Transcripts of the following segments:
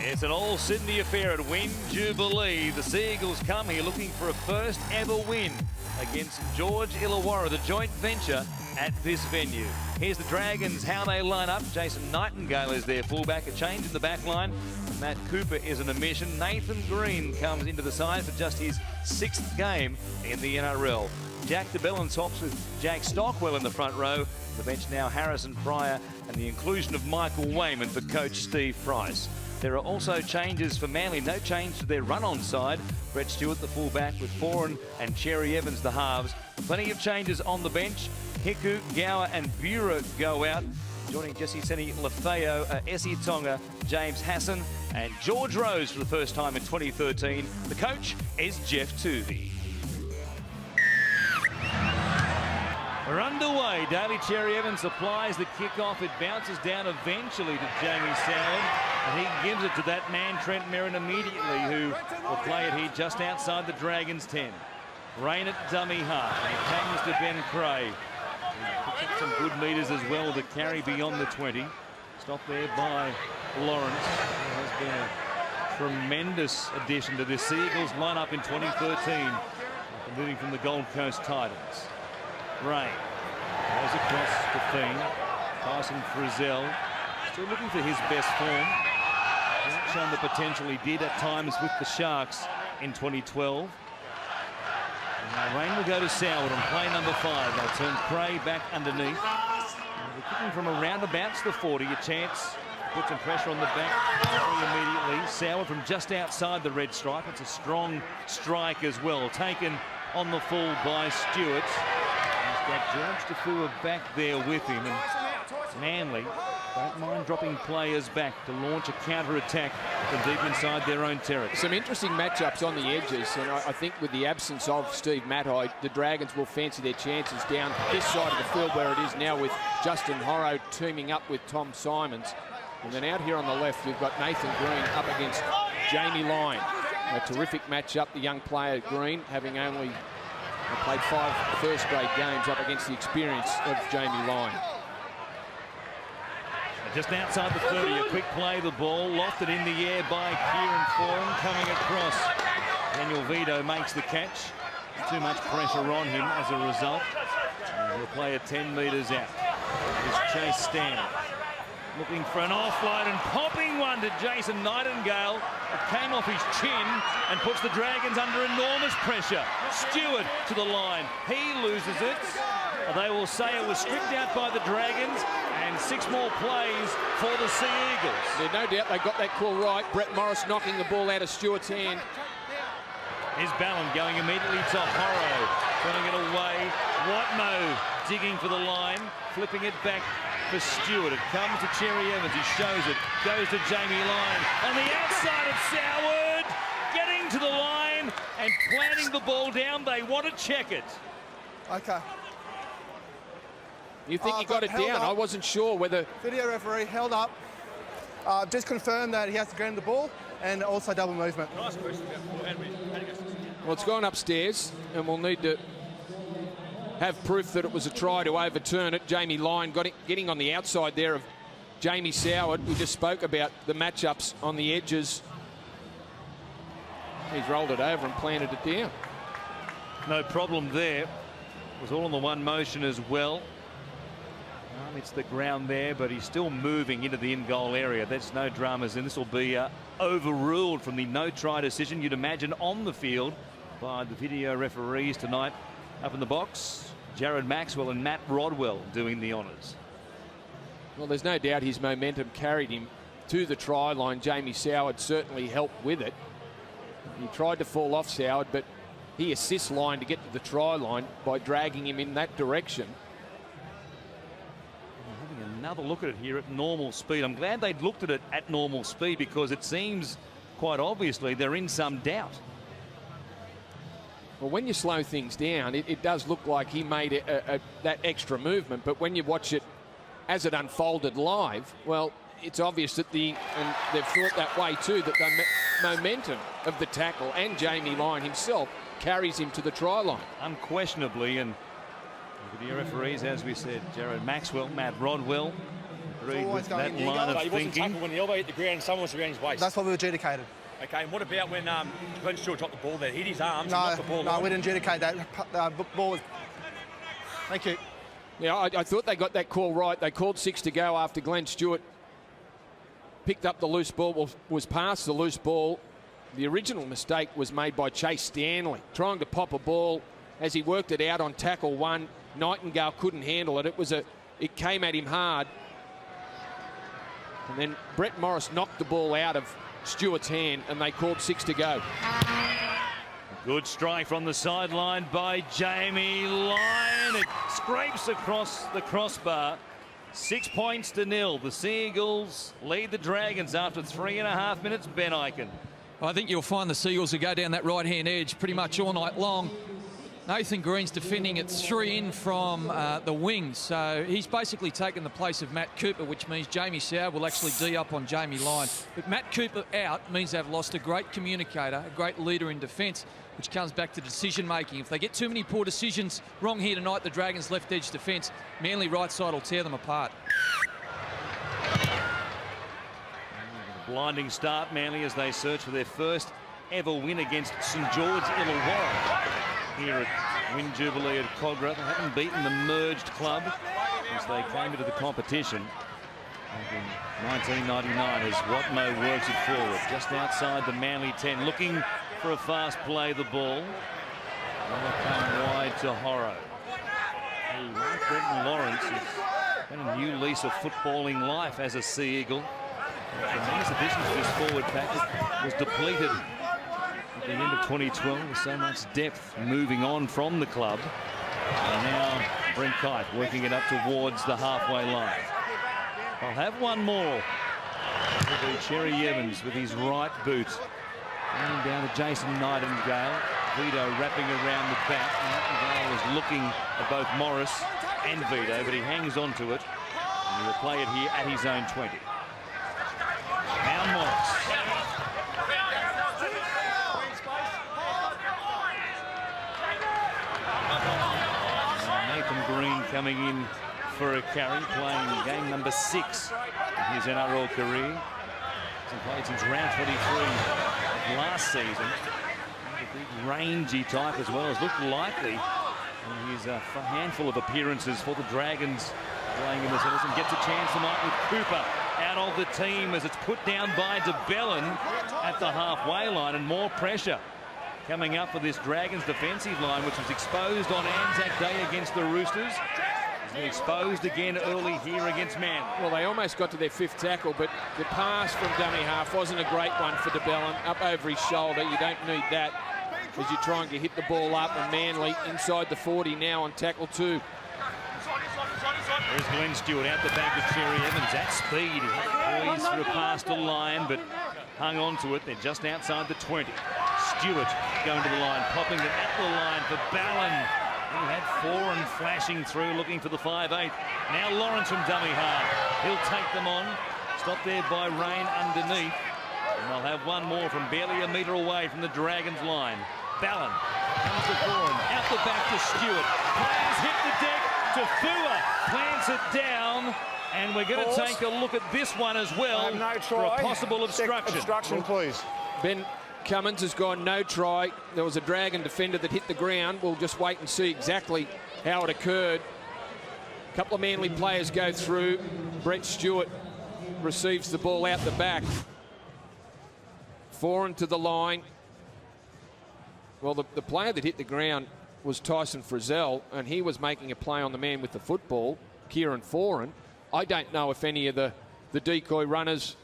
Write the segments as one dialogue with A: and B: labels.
A: It's an all-Sydney affair at Win Jubilee. The Seagulls come here looking for a first ever win against George Illawarra, the joint venture at this venue. Here's the Dragons, how they line up. Jason Nightingale is their fullback, a change in the back line. Matt Cooper is an omission. Nathan Green comes into the side for just his 6th game in the NRL. Jack DeBellin swaps with Jack Stockwell in the front row. The bench now Harrison Pryor and the inclusion of Michael Wayman for coach Steve Price. There are also changes for Manly. No change to their run-on side. Brett Stewart, the fullback, with Foran and Cherry Evans, the halves. Plenty of changes on the bench. Hiku, Gower and Bura go out. Joining Jesse Seni, Lafayette, Essie Tonga, James Hassan and George Rose for the first time in 2013. The coach is Geoff Toovey. We're underway. Daly Cherry Evans supplies the kickoff. It bounces down eventually to Jamie Soward, and he gives it to that man Trent Merrin immediately, who will play it here just outside the Dragons 10. Rain at dummy half, and it hangs to Ben Cray. He picks up some good meters as well to carry beyond the 20. Stopped there by Lawrence. He has been a tremendous addition to this Seagulls lineup in 2013, moving from the Gold Coast Titans. Ray goes across to Thien. Tyson Frizzell still looking for his best form. Hasn't shown the potential he did at times with the Sharks in 2012. And now Rain will go to Soward on play number 5. They'll turn Cray back underneath. They're kicking from around about the 40. A chance to put some pressure on the back immediately. Soward from just outside the red stripe. It's a strong strike as well. Taken on the full by Stewart. Got George Tafua back there with him, and Manly don't mind dropping players back to launch a counter-attack from deep inside their own territory.
B: Some interesting matchups on the edges, and I think with the absence of Steve Matai, the Dragons will fancy their chances down this side of the field where it is now, with Justin Horrow teaming up with Tom Simons. And then out here on the left, we've got Nathan Green up against Jamie Lyon. A terrific matchup, the young player Green having only played 5 first-grade games up against the experience of Jamie Lyon.
A: Just outside the 30, a quick play, the ball lofted in the air by Kieran Foran coming across. Daniel Vito makes the catch. Too much pressure on him as a result. And he'll play it 10 metres out. Here's Chase Stanley looking for an offload and popping one to Jason Nightingale. It came off his chin and puts the Dragons under enormous pressure. Stewart to the line. He loses it. They will say it was stripped out by the Dragons, and 6 more plays for the Sea Eagles.
B: Yeah, no doubt they got that call right. Brett Morris knocking the ball out of Stewart's hand.
A: Here's Ballon going immediately to Horrow, turning it away. Watmo digging for the line, flipping it back for Stewart. It comes to Cherry Evans. He shows it. Goes to Jamie Lyon. On the outside of Soward. Getting to the line and planting the ball down. They want to check it.
C: Okay.
B: You think he got it down? I wasn't sure whether...
C: Video referee held up. Just confirmed that he has to gain the ball and also double movement.
A: Nice question.
B: Well, it's gone upstairs, and we'll need to have proof that it was a try to overturn it. Jamie Lyon getting on the outside there of Jamie Soward. We just spoke about the matchups on the edges. He's rolled it over and planted it down.
A: No problem there. It was all on the one motion as well. It's the ground there, but he's still moving into the in-goal area. There's no dramas, and this will be overruled from the no-try decision, you'd imagine, on the field by the video referees tonight. Up in the box, Jared Maxwell and Matt Rodwell doing the honours.
B: Well, there's no doubt his momentum carried him to the try line. Jamie Soward certainly helped with it. He tried to fall off Soward, but he assists Lyon to get to the try line by dragging him in that direction.
A: Having another look at it here at normal speed. I'm glad they'd looked at it at normal speed, because it seems quite obviously they're in some doubt.
B: Well, when you slow things down, it does look like he made that extra movement. But when you watch it as it unfolded live, well, it's obvious that and they've thought that way too, that the momentum of the tackle and Jamie Lyon himself carries him to the try line.
A: Unquestionably, and the video referees, as we said, Jared Maxwell, Matt Rodwell, Agreed with that
C: in
A: line
D: So
A: of
D: he wasn't
A: thinking.
D: tackled when the elbow hit the ground and someone was around his waist.
C: That's what we adjudicated.
D: Okay, and what about when Glenn Stewart dropped the ball there? Hit his arms and
C: No,
D: knocked the ball
C: no,
D: on?
C: we didn't adjudicate that. Ball was... Thank you.
B: Yeah, I thought they got that call right. They called 6 to go after Glenn Stewart picked up the loose ball, was past the loose ball. The original mistake was made by Chase Stanley, trying to pop a ball as he worked it out on tackle 1. Nightingale couldn't handle it. It came at him hard. And then Brett Morris knocked the ball out of Stewart's hand, and they called 6 to go.
A: Good strike from the sideline by Jamie Lyon. It scrapes across the crossbar. 6 points to 0. The Seagulls lead the Dragons after 3.5 minutes. Ben Eichen.
E: I think you'll find the Seagulls will go down that right-hand edge pretty much all night long. Nathan Green's defending at 3 in from the wings, so he's basically taken the place of Matt Cooper, which means Jamie Soward will actually D up on Jamie Lyon. But Matt Cooper out means they've lost a great communicator, a great leader in defence, which comes back to decision-making. If they get too many poor decisions wrong here tonight, the Dragons' left edge defence, Manly right side will tear them apart.
A: Blinding start, Manly, as they search for their first ever win against St George Illawarra here at Win Jubilee at Kogarah. They haven't beaten the merged club since they came into the competition in 1999 as Watmo works it forward just outside the Manly 10, looking for a fast play the ball. Come wide to Horrow. Brenton Lawrence has got a new lease of footballing life as a Sea Eagle. Tremendous addition to this forward pack. It was depleted at the end of 2012 with so much depth moving on from the club. And now Brent Kite working it up towards the halfway line. I'll have one more. It'll be Cherry Evans with his right boot. Running down to Jason Nightingale. Vito wrapping around the back. Nightingale is looking at both Morris and Vito, but he hangs on to it. And he'll play it here at his own 20. Now Morris. Nathan Green coming in for a carry, playing game number 6 in his NRL career. He's played since round 23 of last season. A big rangy type as well, as looked likely. And he's a handful of appearances for the Dragons playing in the centres, and gets a chance tonight with Cooper out of the team as it's put down by de Belin at the halfway line, and more pressure coming up for this Dragons defensive line, which was exposed on Anzac Day against the Roosters. It's been exposed again early here against Manly.
B: Well, they almost got to their 5th tackle, but the pass from dummy half wasn't a great one for de Belin. Up over his shoulder, you don't need that as you're trying to hit the ball up, and Manly inside the 40 now on tackle 2.
A: There's Glenn Stewart out the back of Cherry Evans at speed. He had poised for a pass to Lyon, but hung on to it. They're just outside the 20. Stewart going to the line, popping it at the line for Ballon. He had 4 and flashing through, looking for the 5'8". Now Lawrence from dummy half. He'll take them on. Stopped there by Rain underneath. And they'll have one more from barely a metre away from the Dragons line. Ballon comes to Vaughan, out the back to Stewart. Players hit the deck. Tafua plants it down, and we're going to take a look at this one as well for a possible obstruction.
F: Obstruction, please.
B: Ben Cummins has gone no try. There was a Dragon defender that hit the ground. We'll just wait and see exactly how it occurred. A couple of Manly players go through. Brett Stewart receives the ball out the back. 4 into the line. Well, the player that hit the ground was Tyson Frizzell, and he was making a play on the man with the football, Kieran Foran. I don't know if any of the decoy runners...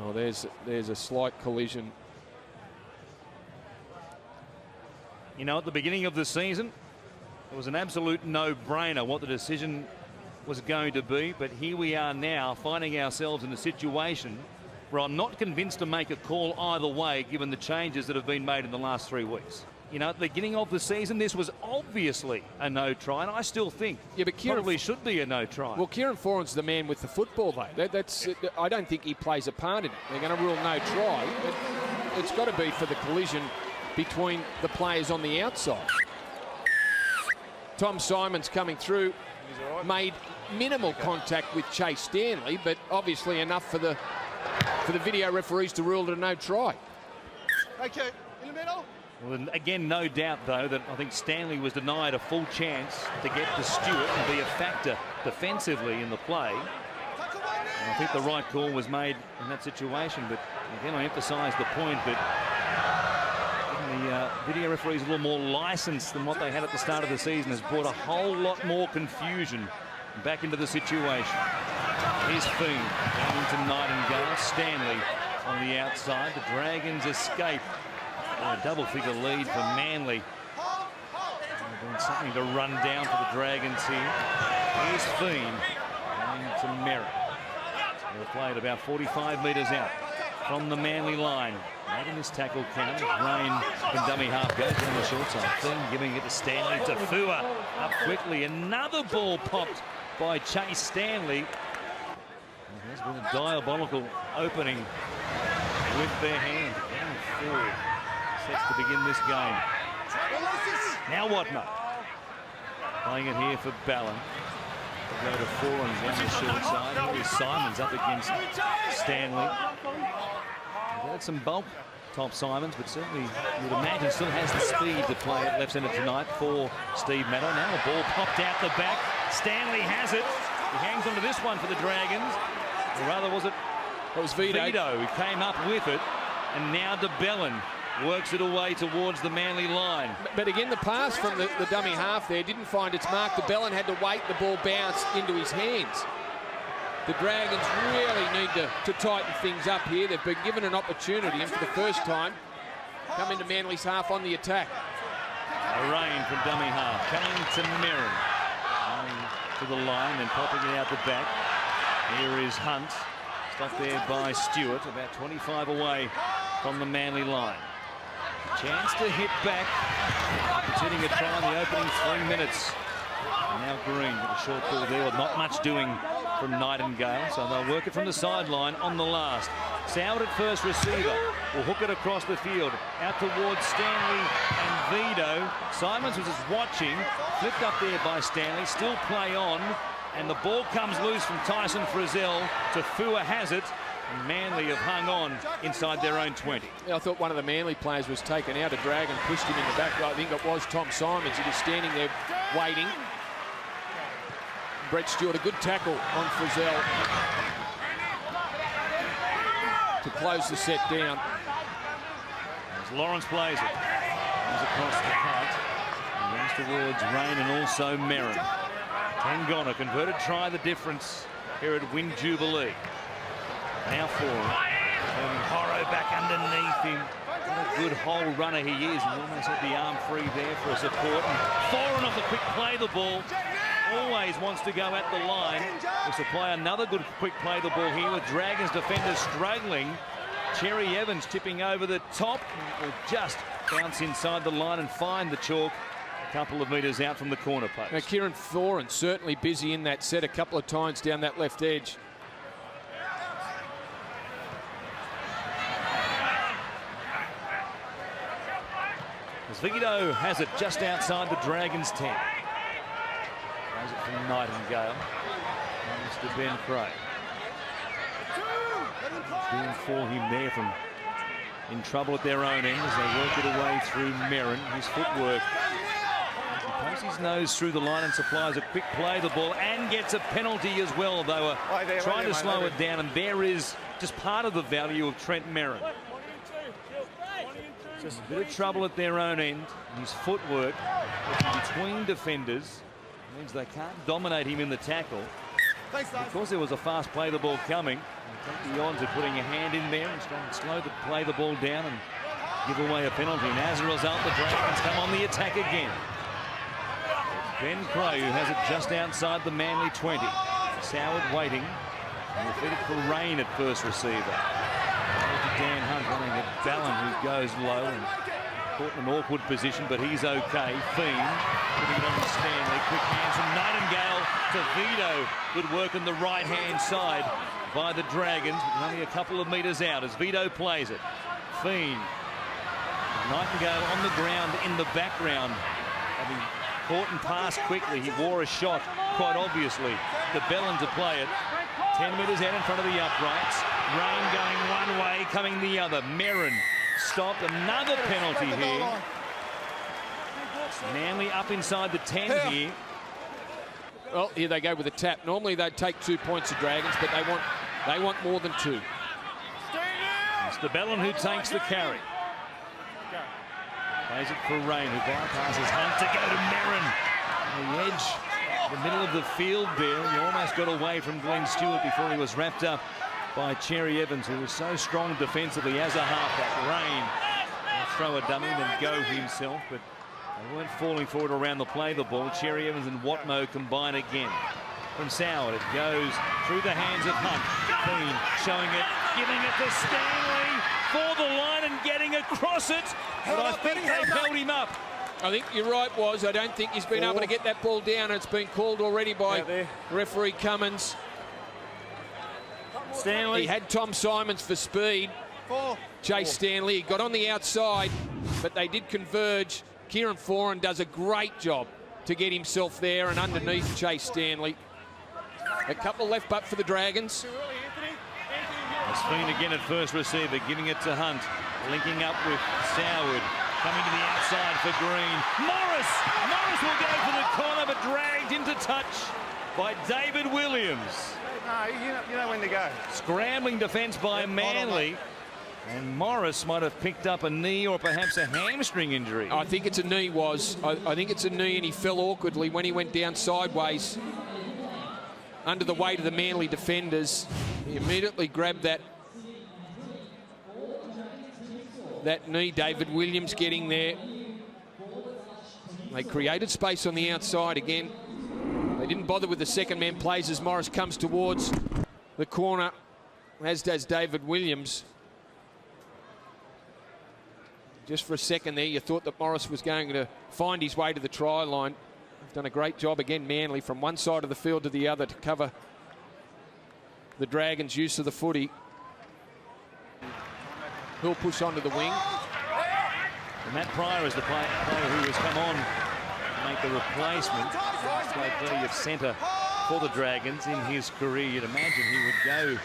B: Oh, there's a slight collision.
A: You know, at the beginning of the season, it was an absolute no-brainer what the decision was going to be, but here we are now finding ourselves in a situation where I'm not convinced to make a call either way, given the changes that have been made in the last 3 weeks. You know, at the beginning of the season, this was obviously a no-try, and I still think but probably should be a no-try.
B: Well, Kieran Foran's the man with the football, though. I don't think he plays a part in it. They're going to rule no try, but it's got to be for the collision between the players on the outside. Tom Simons coming through, made minimal contact with Chase Stanley, but obviously enough for the video referees to rule it a no try.
C: Okay, in the middle.
A: Well, again, no doubt, though, that I think Stanley was denied a full chance to get to Stewart and be a factor defensively in the play. And I think the right call was made in that situation, but again, I emphasise the point that the video referees a little more licence than what they had at the start of the season has brought a whole lot more confusion back into the situation. Here's Fiend down into Nightingale. Stanley on the outside. The Dragons escape. A double-figure lead for Manly. Doing something to run down for the Dragons here. Here's Fiend going to Merritt. They're played about 45 metres out from the Manly line. Making this tackle count. Rain from dummy half goes down the short side. Fiend giving it to Stanley. To Fua up quickly. Another ball popped by Chase Stanley. There's been a diabolical opening with their hand. Going forward. Sets to begin this game. Now what, Mo? Playing it here for Ballon. They'll go to Foran down the short side. Here is Simons up against Stanley. He's had some bulk, Tom Simons, but certainly you would imagine still has the speed to play at left centre tonight for Steve Maddow. Now a ball popped out the back. Stanley has it. He hangs onto this one for the Dragons. Or rather, was it?
B: It was Vito.
A: Vito who came up with it. And now DeBellin works it away towards the Manly line.
B: But again, the pass from the dummy half there didn't find its mark. DeBellin had to wait, the ball bounced into his hands. The Dragons really need to tighten things up here. They've been given an opportunity, and for the first time, come into Manly's half on the attack.
A: A rain from dummy half, coming to Merrin. To the line and popping it out the back. Here is Hunt. Stopped there by Stewart, about 25 away from the Manly line. Chance to hit back. It's hitting a try in the opening 3 minutes. And now Green with a short ball there with not much doing from Nightingale. So they'll work it from the sideline on the last. Soward at first receiver. Will hook it across the field. Out towards Stanley and Vito. Simons was just watching. Flipped up there by Stanley. Still play on. And the ball comes loose from Tyson Frizzell to Fua has it. And Manly have hung on inside their own 20.
B: Yeah, I thought one of the Manly players was taken out. A Dragon pushed him in the back. I think it was Tom Simons. He was standing there waiting. Brett Stewart, a good tackle on Frizzell to close the set down.
A: As Lawrence plays it. Comes across the cut. And runs towards Rain and also Merrin. Tangana converted try the difference here at Win Jubilee. Now for him. And Horrow back underneath him. What a good hole runner he is. He almost had the arm free there for a support. And Foran off the quick play the ball. Always wants to go at the line. Will supply another good quick play the ball here with Dragons defenders struggling. Cherry Evans tipping over the top. Will just bounce inside the line and find the chalk. A couple of metres out from the corner post.
B: Now, Kieran Foran certainly busy in that set a couple of times down that left edge.
A: As Vito has it just outside the Dragons' 10. Plays it from Nightingale. And Mr. Ben Craig. Being for him there from in trouble at their own end as they work it away through Merrin. His footwork. He pokes his nose through the line and supplies a quick play the ball and gets a penalty as well. They were trying to slow it down, and there is just part of the value of Trent Merrin. Just a bit of trouble at their own end. His footwork between defenders means they can't dominate him in the tackle. Because there was a fast play the ball coming, the odds of putting a hand in there and trying to slow the play the ball down and give away a penalty. And as a result, the Dragons come on the attack again. Ben Crow, who has it just outside the Manly 20. Soward waiting. And will feed it for Rain at first receiver. Dan Hunt running at Ballon, who goes low and caught in an awkward position, but he's okay. Fiend putting it on to Stanley. Quick hands from Nightingale to Vito. Good work on the right-hand side by the Dragons, but only a couple of metres out as Vito plays it. Fiend. Nightingale on the ground in the background, having caught and passed quickly. He wore a shot, quite obviously. De Bellin to play it. 10 metres out in front of the uprights. Rain going one way, coming the other. Merrin stopped. Another penalty here. Manly up inside the 10 here.
B: Well, here they go with a tap. Normally they'd take 2 points, the Dragons, but they want more than 2.
A: It's De Bellin who takes the carry. Plays it for Rain, who bypasses Hunt to go to Merrin. The edge, the middle of the field there. He almost got away from Glenn Stewart before he was wrapped up by Cherry Evans, who was so strong defensively as a halfback. Rain will throw a dummy, then go himself, but they weren't falling forward around the play the ball. Cherry Evans and Watmough combine again. From Soward, it goes through the hands of Hunt. Bean showing it, giving it to Stanley for the line and getting across it. But I think they've held him up.
B: I think you're right, Woz. I don't think he's been able to get that ball down. It's been called already by referee Cummins.
A: Stanley.
B: He had Tom Simons for speed. Chase Stanley. He got on the outside, but they did converge. Kieran Foran does a great job to get himself there and underneath Chase Stanley. A couple left butt for the Dragons.
A: Speen again at first receiver, giving it to Hunt. Linking up with Soward. Coming to the outside for Green. Morris! Morris will go for the corner, but dragged into touch by David Williams.
C: No, you know when to go.
A: Scrambling defence by Manly. And Morris might have picked up a knee or perhaps a hamstring injury.
B: I think it's a knee, Woz. I think it's a knee, and he fell awkwardly when he went down sideways under the weight of the Manly defenders. He immediately grabbed that knee. David Williams getting there. They created space on the outside again. They didn't bother with the second man plays as Morris comes towards the corner, as does David Williams. Just for a second there, you thought that Morris was going to find his way to the try line. They've done a great job again, Manly, from one side of the field to the other to cover the Dragons' use of the footy. He'll push onto the wing.
A: And Matt Pryor is the player who has come on to make the replacement. He's played plenty of centre for the Dragons in his career. You'd imagine he would go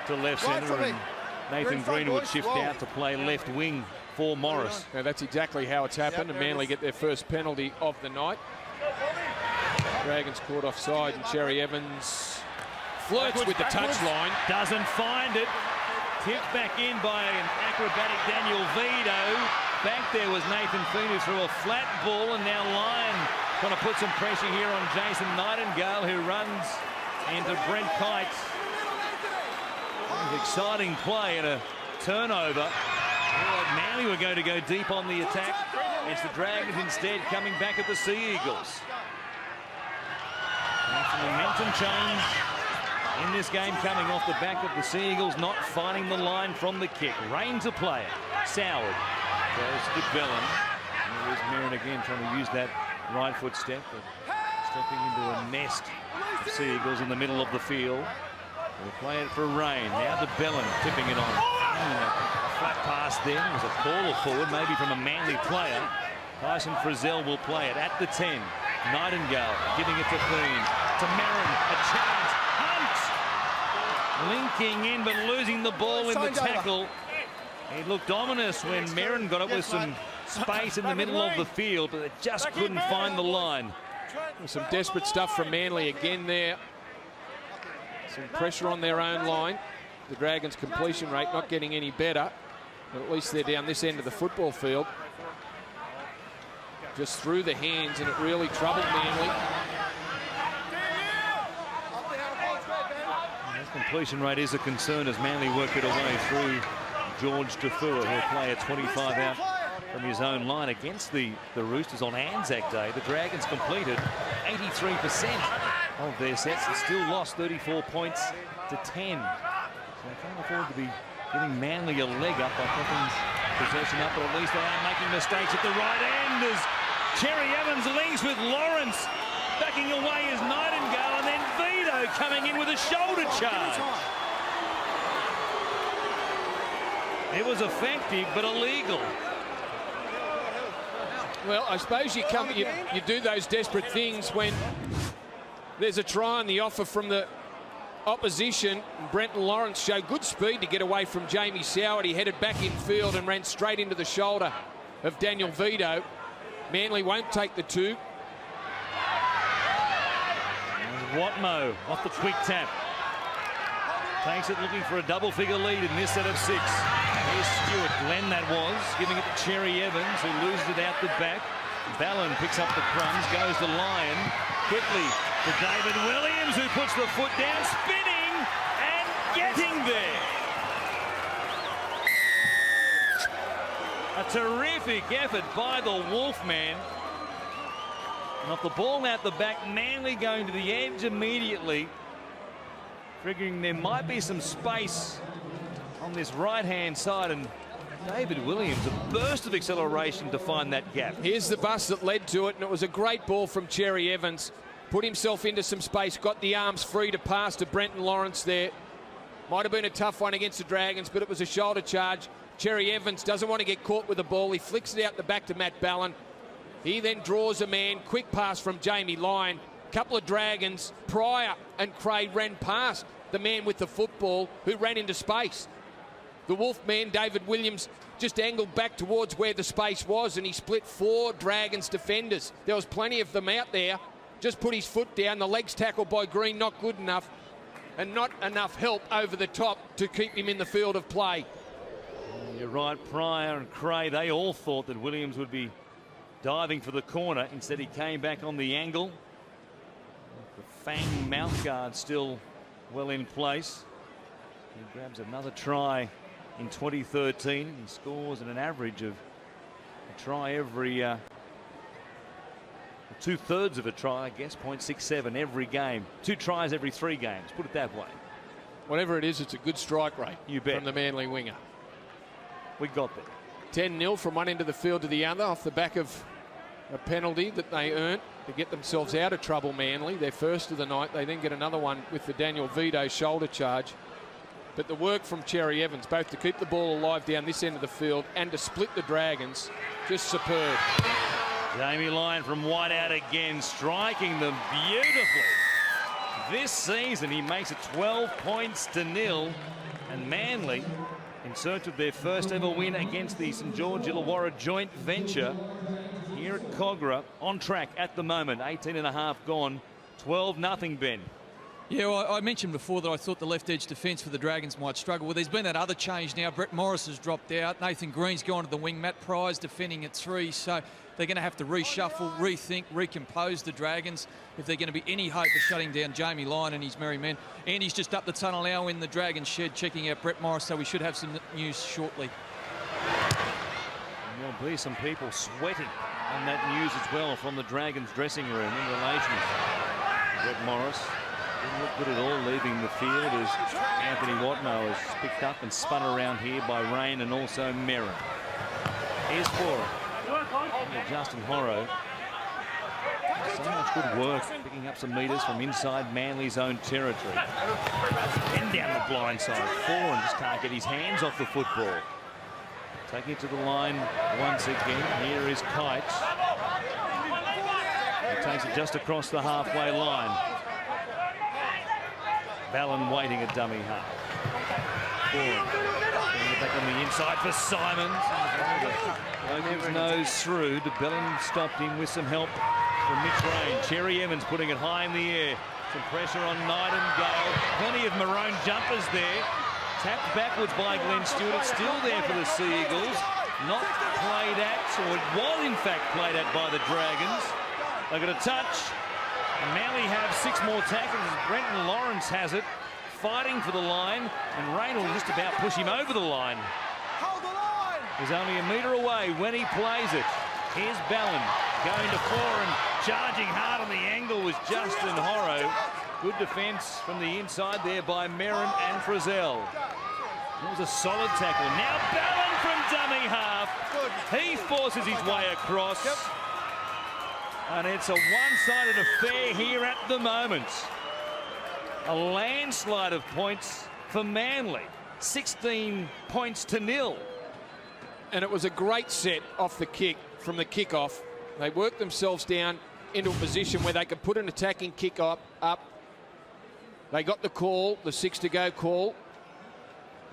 A: to left centre, and Nathan Green would shift out to play left wing for Morris.
B: Now that's exactly how it's happened, and Manly get their first penalty of the night. Dragons caught offside, and Cherry Evans flirts with the touchline.
A: Doesn't find it. Tipped back in by an acrobatic Daniel Vito. Back there was Nathan Feen, who threw a flat ball, and now Lyon trying to put some pressure here on Jason Nightingale, who runs into Brent Kite. Exciting play and a turnover. Manly were going to go deep on the attack. It's the Dragons instead coming back at the Sea Eagles. That's a momentum change in this game coming off the back of the Sea Eagles not finding the line from the kick. Rain to play it. Soward goes to Bellin. And there's Merrin again trying to use that right foot step, but stepping into a nest of Sea Eagles in the middle of the field. We'll play it for Rain. Now to Bellin, tipping it on. A flat pass then. It was a ball forward, maybe from a Manly player. Tyson Frizzell will play it at the 10. Nightingale giving it to Clean. To Merrin, a chance. Hunt! Linking in, but losing the ball in the tackle. It looked ominous when Merrin got it with some space in the middle of the field, but it just couldn't find the line.
B: Some desperate stuff from Manly again there. Some pressure on their own line. The Dragons' completion rate not getting any better. But at least they're down this end of the football field. Just through the hands, and it really troubled Manly.
A: The completion rate is a concern as Manly work it away through George Tafua, who'll play a 25 out from his own line against the Roosters on Anzac Day. The Dragons completed 83% of their sets and still lost 34 points to 10. So they can't afford to be giving Manly a leg up by picking possession up, but at least they are making mistakes at the right end as Cherry Evans links with Lawrence. Backing away is Nightingale, and then Vito coming in with a shoulder charge. It was effective, but illegal.
B: Well, I suppose you do those desperate things when There's a try on the offer from the opposition. Brenton Lawrence showed good speed to get away from Jamie Soward. He headed back in field and ran straight into the shoulder of Daniel Vito. Manly won't take the 2.
A: Watmo off the quick tap. Takes it looking for a double-figure lead in this set of 6. Here's Stewart. Glenn that was, giving it to Cherry Evans, who loses it out the back. Ballon picks up the crumbs, goes to Lyon. Quickly to David Williams, who puts the foot down, spinning and getting there. A terrific effort by the Wolfman. And off the ball out the back, Manly going to the edge immediately, figuring there might be some space on this right-hand side, and David Williams, a burst of acceleration to find that gap.
B: Here's the bus that led to it, and it was a great ball from Cherry Evans. Put himself into some space, got the arms free to pass to Brenton Lawrence there. Might have been a tough one against the Dragons, but it was a shoulder charge. Cherry Evans doesn't want to get caught with the ball. He flicks it out the back to Matt Ballon. He then draws a man. Quick pass from Jamie Lyon. Couple of Dragons, Pryor and Craig, ran past the man with the football who ran into space. The Wolfman, David Williams, just angled back towards where the space was, and he split 4 Dragons defenders. There was plenty of them out there. Just put his foot down. The legs tackled by Green, not good enough, and not enough help over the top to keep him in the field of play.
A: You're right, Pryor and Cray, they all thought that Williams would be diving for the corner. Instead, he came back on the angle. The Fang mouth guard still well in place. He grabs another try in 2013. He scores at an average of a try every 2/3 of a try, I guess, 0.67 every game. 2 tries every 3 games, put it that way.
B: Whatever it is, it's a good strike rate.
A: You bet.
B: From the Manly winger.
A: We got there.
B: 10-0 from one end of the field to the other, off the back of a penalty that they earned to get themselves out of trouble, Manly. Their first of the night. They then get another one with the Daniel Vito shoulder charge. But the work from Cherry Evans, both to keep the ball alive down this end of the field and to split the Dragons, just superb.
A: Jamie Lyon from wide out again, striking them beautifully. This season he makes it 12 points to 0, and Manly, in search of their first ever win against the St George Illawarra joint venture here at Kogarah, on track at the moment. 18.5 gone, 12-0, Ben.
E: Yeah, well, I mentioned before that I thought the left edge defence for the Dragons might struggle. Well, there's been that other change now. Brett Morris has dropped out. Nathan Green's gone to the wing. Matt Pry's defending at 3. So they're going to have to reshuffle, rethink, recompose the Dragons if they're going to be any hope of shutting down Jamie Lyon and his merry men. Andy's just up the tunnel now in the Dragons shed checking out Brett Morris, so we should have some news shortly.
A: And there'll be some people sweating on that news as well from the Dragons dressing room in relation to Brett Morris. Didn't look good at all leaving the field as Anthony Watmo is picked up and spun around here by Rain and also Merrin. Here's Fora. Justin Horrow. So much good work picking up some metres from inside Manly's own territory. Then down the blind side. Foran just can't get his hands off the football. Taking it to the line once again. Here is Kites. He takes it just across the halfway line. Ballon waiting at dummy half. Back on the inside for Simons. Locals nose through. DeBellin stopped him with some help from Mitch Rain. Cherry Evans putting it high in the air. Some pressure on Nightingale. Plenty of maroon jumpers there. Tapped backwards by Glenn Stewart. It's still there for the Sea Eagles. Not played at, or it was in fact played at by the Dragons. They got a touch. And Manly have 6 more tackles. Brenton Lawrence has it, fighting for the line, and Rain will just about push him over the line.
C: Hold the line!
A: He's only a metre away when he plays it. Here's Ballon going to Foran, charging hard on the angle was Justin Horrow. Good defence from the inside there by Merrin and Frizzell. It was a solid tackle. Now Ballon from dummy half. He forces his way across. And it's a one-sided affair here at the moment. A landslide of points for Manly. 16 points to 0.
B: And it was a great set off the kick from the kickoff. They worked themselves down into a position where they could put an attacking kick up. They got the call, the 6 to go call.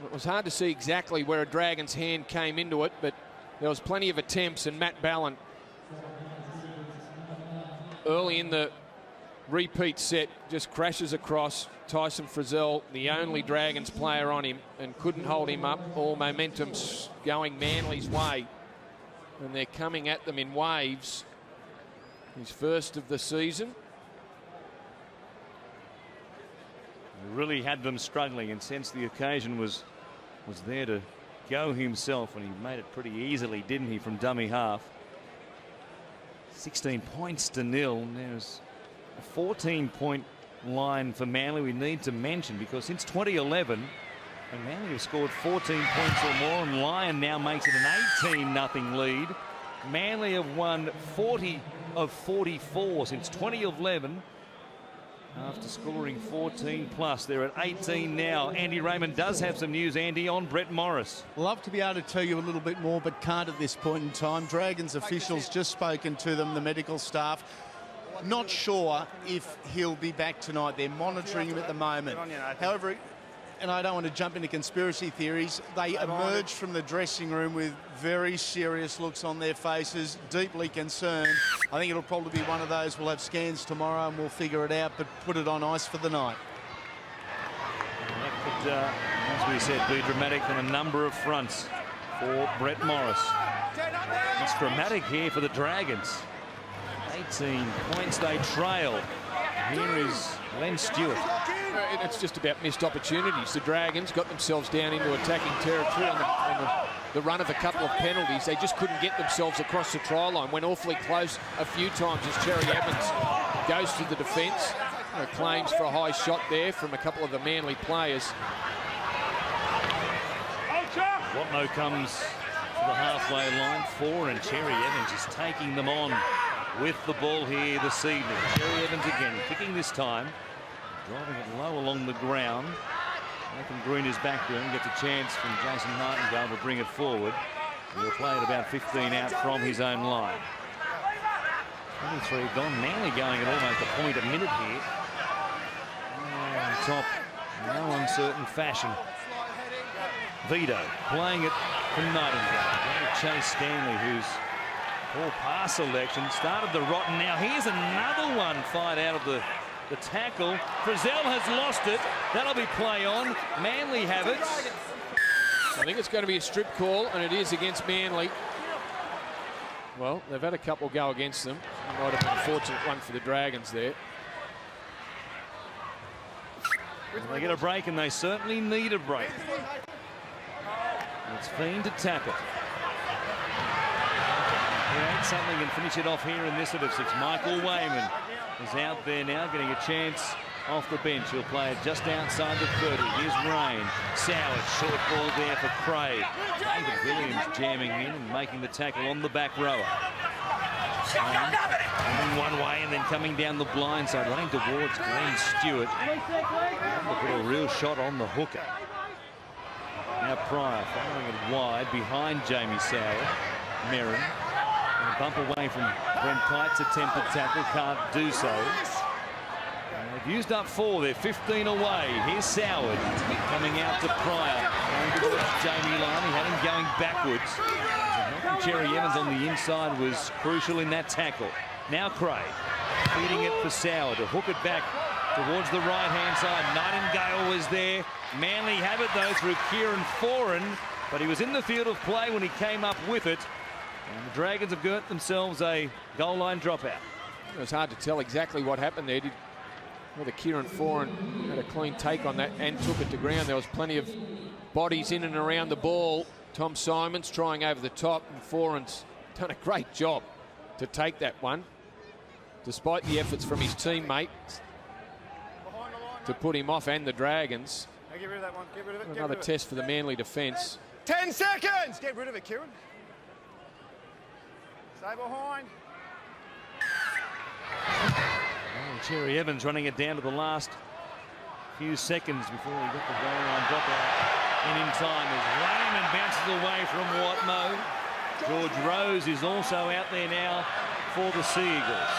B: It was hard to see exactly where a Dragons hand came into it, but there was plenty of attempts, and Matt Ballin early in the repeat set just crashes across Tyson Frizzell, the only Dragons player on him, and couldn't hold him up. All momentum's going Manly's way, and they're coming at them in waves. His first of the season.
A: He really had them struggling, and since the occasion was there to go himself, and he made it pretty easily, didn't he, from dummy half. 16 points to nil. There's a 14-point line for Manly we need to mention, because since 2011, and Manly have scored 14 points or more, and Lyon now makes it an 18-0 lead. Manly have won 40 of 44 since 2011. After scoring 14 plus, they're at 18 now. Andy Raymond does have some news, Andy, on Brett Morris.
F: Love to be able to tell you a little bit more, but can't at this point in time. Dragons officials just spoken to them, the medical staff. Not sure if he'll be back tonight. They're monitoring him at the moment. However, and I don't want to jump into conspiracy theories, they emerged from the dressing room with very serious looks on their faces, deeply concerned. I think it'll probably be one of those. We'll have scans tomorrow and we'll figure it out, but put it on ice for the night.
A: That could, as we said, be dramatic on a number of fronts for Brett Morris. It's dramatic here for the Dragons. 18 points they trail. Here is Len Stewart.
B: It's just about missed opportunities. The Dragons got themselves down into attacking territory on the run of a couple of penalties. They just couldn't get themselves across the try line. Went awfully close a few times as Cherry Evans goes to the defence. Claims for a high shot there from a couple of the Manly players.
A: Watno comes to the halfway line. Four, and Cherry Evans is taking them on with the ball here this evening. Cherry Evans again, kicking this time. Driving it low along the ground. Nathan Green is back there and gets a chance from Jason Nightingale to bring it forward. He'll play it about 15 out from his own line. 23 gone. Manly going at almost a point a minute here. On top, no uncertain fashion. Vito playing it from Nightingale. Chase Stanley, who's poor pass selection, started the rotten. Now here's another one fired out of the tackle. Frizzell has lost it. That'll be play on. Manly have it.
B: I think it's going to be a strip call, and it is against Manly. Well, they've had a couple go against them. It might have been a fortunate one for the Dragons there.
A: And they get a break, and they certainly need a break. It's Fiend to tap it. Create something and finish it off here in this set of six. Michael Wayman is out there now, getting a chance off the bench. He'll play it just outside the 30. Here's Rain. Soward, short ball there for Craig. David Williams jamming in and making the tackle on the back rower. Coming one way and then coming down the blind side, running towards Glenn Stewart. Put a real shot on the hooker. Now Pryor following it wide behind Jamie Soward. Merrin. And a bump away from Brent Kite's attempted tackle, can't do so. And they've used up 4, they're 15 away. Here's Soward coming out to Pryor. Going towards Jamie Lyon, he had him going backwards. So Cherry Evans on the inside was crucial in that tackle. Now Craig feeding it for Soward to hook it back towards the right-hand side. Nightingale was there. Manly have it though through Kieran Foran, but he was in the field of play when he came up with it. And the Dragons have got themselves a goal line dropout.
B: It was hard to tell exactly what happened there. Whether Kieran Foran had a clean take on that and took it to ground. There was plenty of bodies in and around the ball. Tom Simons trying over the top, and Foran's done a great job to take that one, despite the efforts from his teammates to put him off and the Dragons.
G: Now get rid of that one. Get rid of it.
B: Another test for the Manly defence.
G: 10 seconds! Get rid of it, Kieran. Stay behind.
A: Cherry Evans running it down to the last few seconds before he got the goal line dropout. And in time as Raymond bounces away from Watmo. George Rose is also out there now for the Sea Eagles.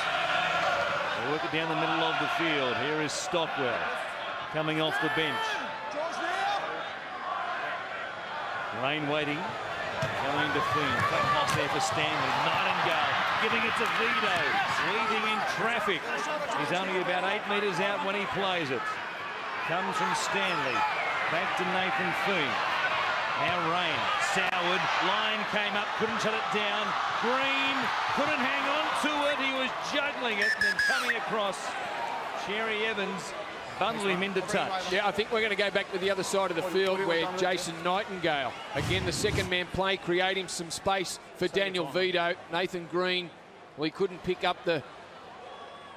A: They work it down the middle of the field. Here is Stockwell coming off the bench. Rain waiting. Going to Flynn. Cut off there for Stanley. Nightingale giving it to Vito. Leading in traffic. He's only about 8 metres out when he plays it. Comes from Stanley. Back to Nathan Flynn. Now Rain. Soward. Line came up. Couldn't shut it down. Green couldn't hang on to it. He was juggling it and then coming across. Cherry Evans bundled him into touch.
B: Yeah, I think we're going to go back to the other side of the field where Jason Nightingale, again the second man play, creating some space for Daniel Vito. Nathan Green, well, he couldn't pick up the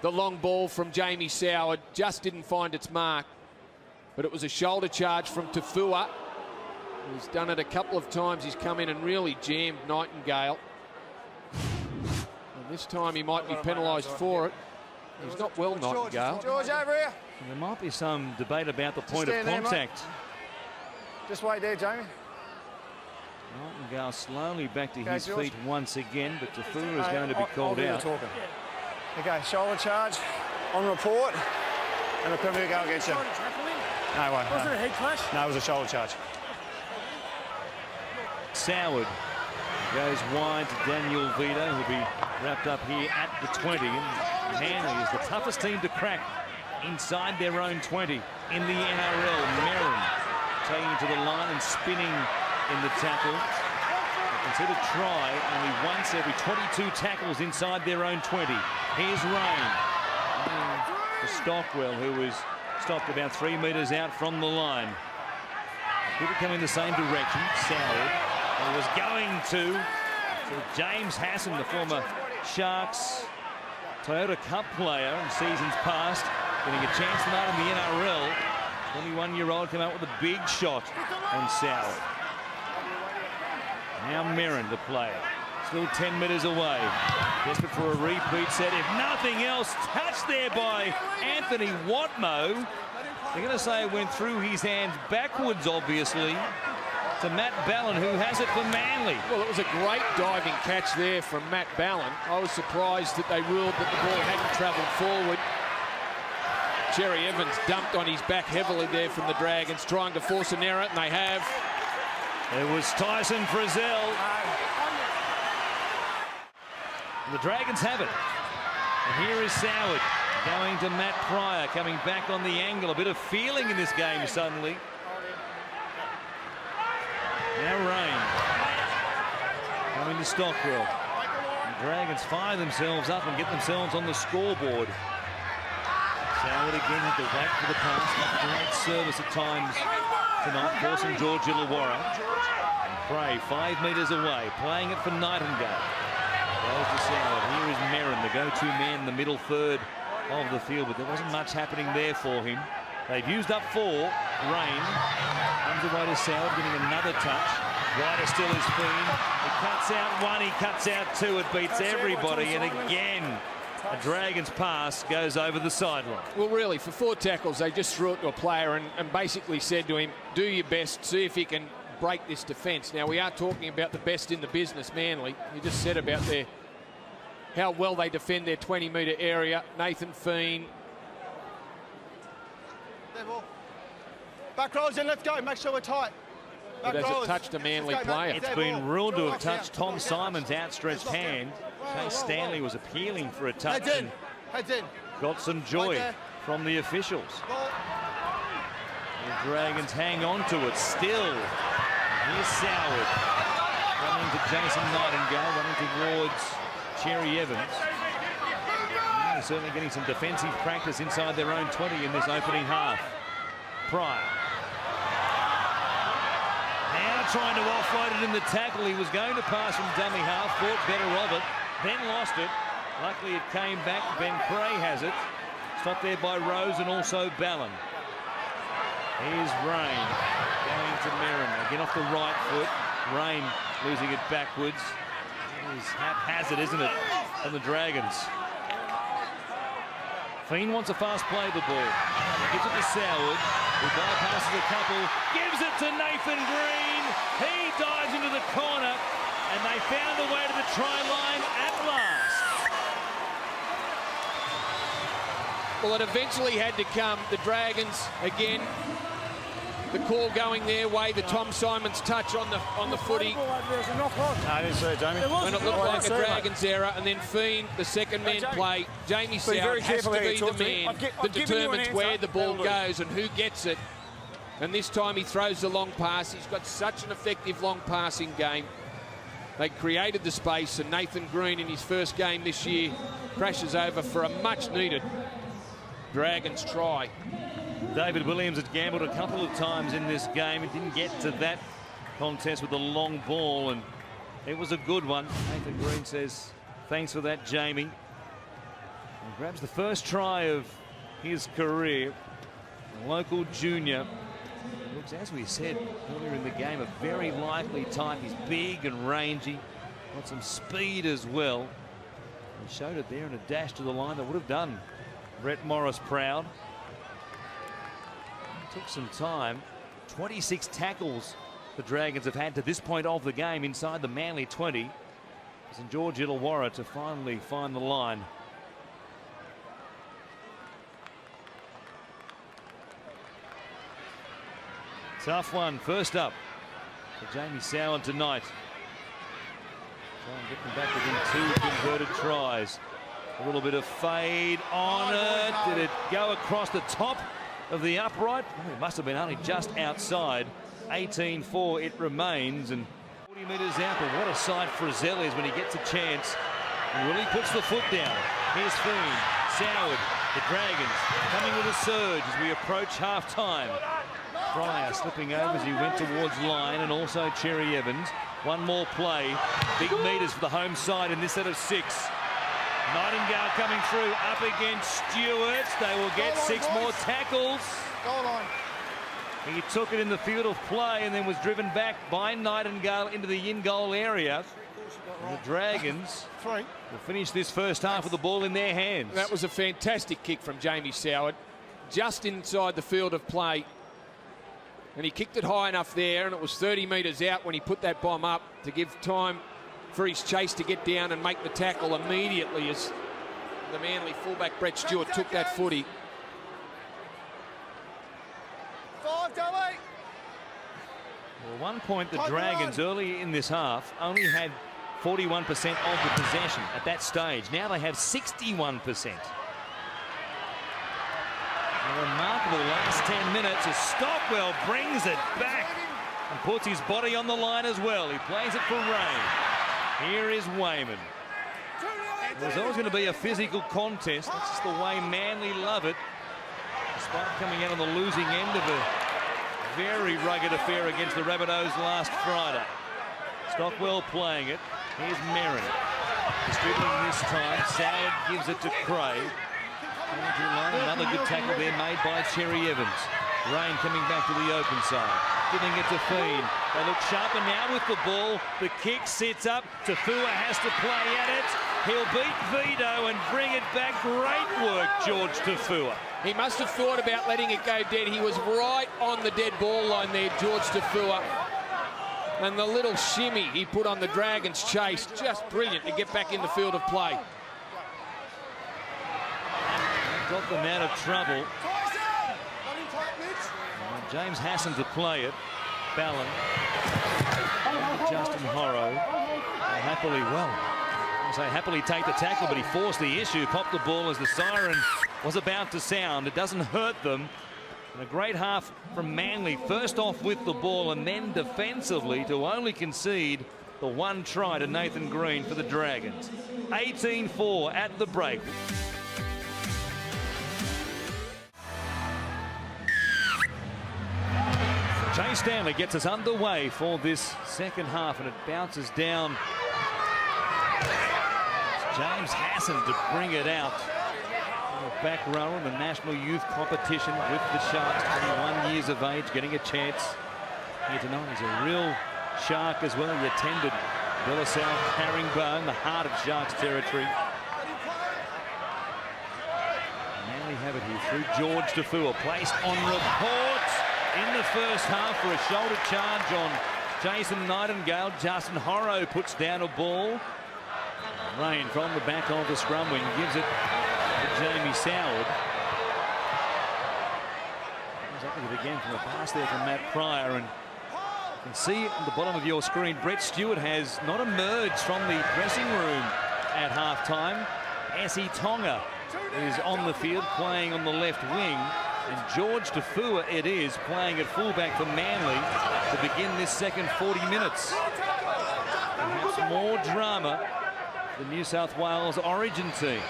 B: long ball from Jamie Soward, just didn't find its mark. But it was a shoulder charge from Tafua. He's done it a couple of times. He's come in and really jammed Nightingale. And this time he might be penalised for it. He's not well, Nightingale.
G: George, over here.
A: And there might be some debate about the point of contact.
G: Just wait there, Jamie.
A: Nightingale slowly back to his
G: George.
A: feet once again, but Tafua is going to be called out.
G: Okay, shoulder charge on report, and the penalty will go against you. No way.
H: Was it a head clash?
G: No, it was a shoulder charge.
A: Soward goes wide to Daniel Vito, who'll be wrapped up here at the 20. And Manly is the toughest team to crack inside their own 20 in the NRL. Merrin taking to the line and spinning in the tackle. Consider try only once every 22 tackles inside their own 20. Here's Rain. To Stockwell, who was stopped about 3 metres out from the line. People coming the same direction. Soward. He was going to James Hassan, the former Sharks Toyota Cup player in seasons past, getting a chance tonight in the NRL. 21-year-old came out with a big shot on Soward. Now Merrin, the player, still 10 metres away. Desperate for a repeat set. If nothing else, touched there by Anthony Watmo. They're going to say it went through his hands backwards, obviously, to Matt Ballon, who has it for Manly.
B: Well, it was a great diving catch there from Matt Ballon. I was surprised that they ruled that the ball hadn't travelled forward. Cherry Evans dumped on his back heavily there from the Dragons, trying to force an error, and they have.
A: It was Tyson Frizzell. The Dragons have it. And here is Soward going to Matt Pryor, coming back on the angle. A bit of feeling in this game suddenly. Now Rain coming to Stockwell. The Dragons fire themselves up and get themselves on the scoreboard. Soward again had to wait for the pass. Great service at times tonight, forcing George Illawarra. And Prey 5 metres away, playing it for Nightingale. Goes to Soward. Here is Merrin, the go-to man in the middle third of the field, but there wasn't much happening there for him. They've used up 4. Rain comes away to Soward, getting another touch. Wider still is Flynn. He cuts out 1, he cuts out 2. It beats everybody, and again, a Dragons pass goes over the sideline.
B: Well, really, for 4 tackles, they just threw it to a player and basically said to him, do your best, see if you can break this defence. Now, we are talking about the best in the business, Manly. You just said about how well they defend their 20-metre area. Nathan Feen.
C: Back rows in, let's go. Make sure we're tight.
B: But has it touched a Manly player?
A: It's been ruled to have touched Tom Simon's outstretched hand. Chase Stanley was appealing for a touch.
C: Heads in.
A: Got some joy from the officials. The Dragons hang on to it still. Here's Soward running to Jason Nightingale, running towards Cherry Evans. They're certainly getting some defensive practice inside their own 20 in this opening half. Pryor. Now trying to offload it in the tackle. He was going to pass from dummy half, thought better of it, then lost it. Luckily it came back. Ben Cray has it. Stopped there by Rose and also Ballon. Here's Rain going to Merrin. Again off the right foot. Rain losing it backwards. It's haphazard, isn't it, from the Dragons. Feen wants a fast play the ball. Gives it to Soward, who bypasses a couple. Gives it to Nathan Green. He dives into the corner, and they found a way to the try line at last.
B: Well, it eventually had to come. The Dragons, again, the call going their way, the Tom Simons touch on the footy.
G: No, I didn't see it, Jamie.
B: When it looked like a Dragons error, and then Fiend, the second man play. Jamie Soward has to be the man that determines where the ball goes and who gets it. And this time he throws the long pass. He's got such an effective long passing game. They created the space, and Nathan Green in his first game this year crashes over for a much-needed Dragons try.
A: David Williams had gambled a couple of times in this game. He didn't get to that contest with the long ball, and it was a good one. Nathan Green says, thanks for that, Jamie. And grabs the first try of his career. A local junior. Looks, as we said earlier in the game, a very likely type. He's big and rangy. Got some speed as well. He showed it there in a dash to the line that would have done Brett Morris proud. Took some time. 26 tackles the Dragons have had to this point of the game inside the Manly 20. St George Illawarra to finally find the line. Tough one. First up for Jamie Soward tonight. Try and get them back within 2 converted tries. A little bit of fade on it. Did it go across the top of the upright? Oh, it must have been only just outside. 18-4 it remains, and 40 metres out. But what a sight Frizzell is when he gets a chance. And really puts the foot down. Here's Fiend, Soward, the Dragons coming with a surge as we approach half-time. Fryer slipping over as he went towards line, and also Cherry Evans. One more play. Big meters for the home side in this set of 6. Nightingale coming through up against Stewart. They will get 6 more tackles.
C: Goal line.
A: He took it in the field of play and then was driven back by Nightingale into the in-goal area. And the Dragons will finish this first half with the ball in their hands.
B: That was a fantastic kick from Jamie Soward, just inside the field of play. And he kicked it high enough there, and it was 30 metres out when he put that bomb up to give time for his chase to get down and make the tackle immediately as the Manly fullback Brett Stewart took that footy.
C: 5, double 8.
A: Well, 1 point, the Dragons early in this half only had 41% of the possession at that stage. Now they have 61%. A remarkable last 10 minutes as Stockwell brings it back and puts his body on the line as well. He plays it for Rain. Here is Wayman. There's always going to be a physical contest. That's just the way Manly love it. Despite coming out on the losing end of a very rugged affair against the Rabbitohs last Friday. Stockwell playing it. Here's Merrin. Distributing this time. Soward gives it to Craig. Another good tackle there made by Cherry Evans. Rain coming back to the open side. Giving it to Fiend. They look sharper now with the ball. The kick sits up. Tafua has to play at it. He'll beat Vito and bring it back. Great work, George Tafua.
B: He must have thought about letting it go dead. He was right on the dead ball line there, George Tafua. And the little shimmy he put on the Dragons' chase, just brilliant to get back in the field of play.
A: Got them out of trouble. James Hassan to play it. Ballon. Justin Horrow. Happily take the tackle, but he forced the issue. Popped the ball as the siren was about to sound. It doesn't hurt them. And a great half from Manly. First off with the ball and then defensively to only concede the 1 try to Nathan Green for the Dragons. 18-4 at the break. Jay Stanley gets us underway for this second half, and it bounces down. It's James Hassan to bring it out. The back rower in the National Youth Competition with the Sharks, 21 years of age, getting a chance here tonight. He's a real Shark as well. He attended Bella South Herringbone, the heart of Sharks territory. Manly have it here through George Tafua, placed on report in the first half for a shoulder charge on Jason Nightingale. Justin Horrow puts down a ball. Rain from the back of the scrum wing gives it to Jamie Soward. Look at it again from a pass there from Matt Pryor, and you can see at the bottom of your screen, Brett Stewart has not emerged from the dressing room at half-time. Essie Tonga is on the field playing on the left wing, and George Tafua it is playing at fullback for Manly to begin this second 40 minutes. Perhaps more drama the New South Wales Origin team.